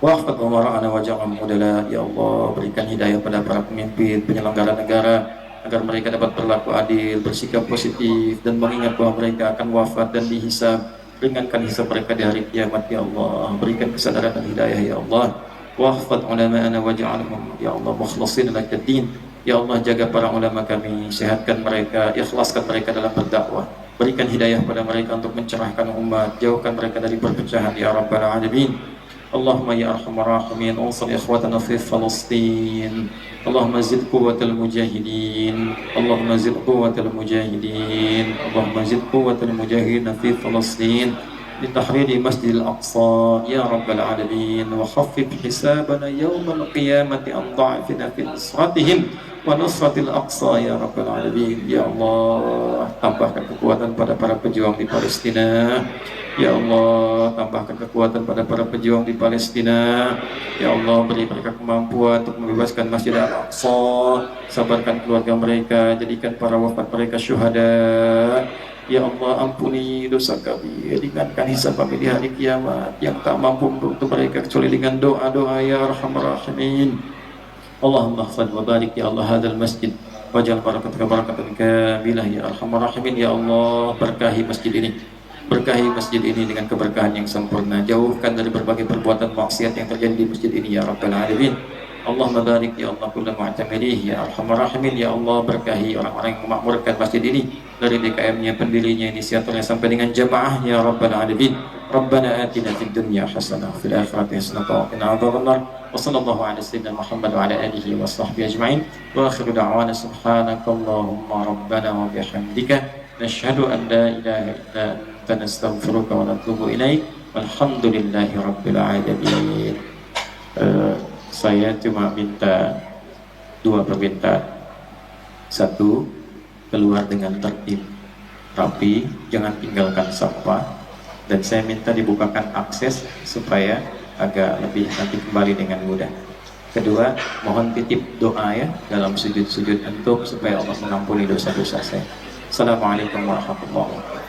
Wahfad umara'ana waja'am udala. Ya Allah, berikan hidayah pada para pemimpin, penyelenggara negara, agar mereka dapat berlaku adil, bersikap positif, dan mengingat bahwa mereka akan wafat dan dihisab. Ringankan hisab mereka di hari kiamat ya Allah. Berikan kesadaran dan hidayah ya Allah. Wahfad ulama'ana waja'alhum ya Allah mukhlasin lakaddin. Ya Allah, jaga para ulama kami, sehatkan mereka, ikhlaskan mereka dalam berdakwah. Berikan hidayah pada mereka untuk mencerahkan umat, jauhkan mereka dari perpecahan ya Rabbal Alamin. Allahumma ya arhamar rahimin, unsur ikhwatana fi Falastin. Allahumma zid quwwatal mujahidin. Allahumma zid quwwatal mujahidin. Allahumma zid quwwatal mujahidin fi Falastin لتحرير مسجد الأقصى يا رب العالمين. وخفف حسابنا يوم القيامة عن ضعفنا في نصرتهم ونصرة الأقصى يا رب العالمين. Ya Allah, tambahkan kekuatan pada para pejuang di Palestina. Ya Allah, tambahkan kekuatan pada para pejuang di Palestina. Ya Allah, beri mereka kemampuan untuk membebaskan Masjid Al-Aqsa. Sabarkan keluarga mereka, jadikan para wafat mereka syuhada. Ya Allah, ampuni dosa kami, ringankan hisab kami di hari kiamat. Yang tak mampu untuk mereka kecuali dengan doa-doa ya Arhamar Rahimin. Allahumma khfad wa barik ya Allah hadzal masjid waj'al barakatan kamilah ya Arhamar Rahimin. Ya Allah, berkahi masjid ini, berkahi masjid ini dengan keberkahan yang sempurna. Jauhkan dari berbagai perbuatan maksiat yang terjadi di masjid ini ya Rabbal Alamin. Allahumma barik ya Allah kulla mu'tamilih ya Arhamar Rahimin. Ya Allah, berkahi orang-orang yang memakmurkan masjid ini, dari DKM-nya, pendirinya, inisiatornya, sampai dengan jamaah ya Rabbal Alamin. Rabbana atina fid dunya hasanah wa fil akhirati hasanah wa qina adzabannar. Wa sallallahu ala sayyidina Muhammad wa ala alihi wa sahbihi ajma'in. Wa akhiru da'wana subhanakallahumma rabbana wa bihamdika nashhadu an la ilaha illa anta nastaghfiruka wa natubu ilaik. Walhamdulillahi rabbil alamin. Saya cuma minta dua permintaan. Satu, keluar dengan tertib, rapi, jangan tinggalkan sampah. Dan saya minta dibukakan akses supaya agak lebih nanti kembali dengan mudah. Kedua, mohon titip doa ya dalam sujud-sujud antum supaya Allah mengampuni dosa-dosa saya. Assalamualaikum warahmatullahi wabarakatuh.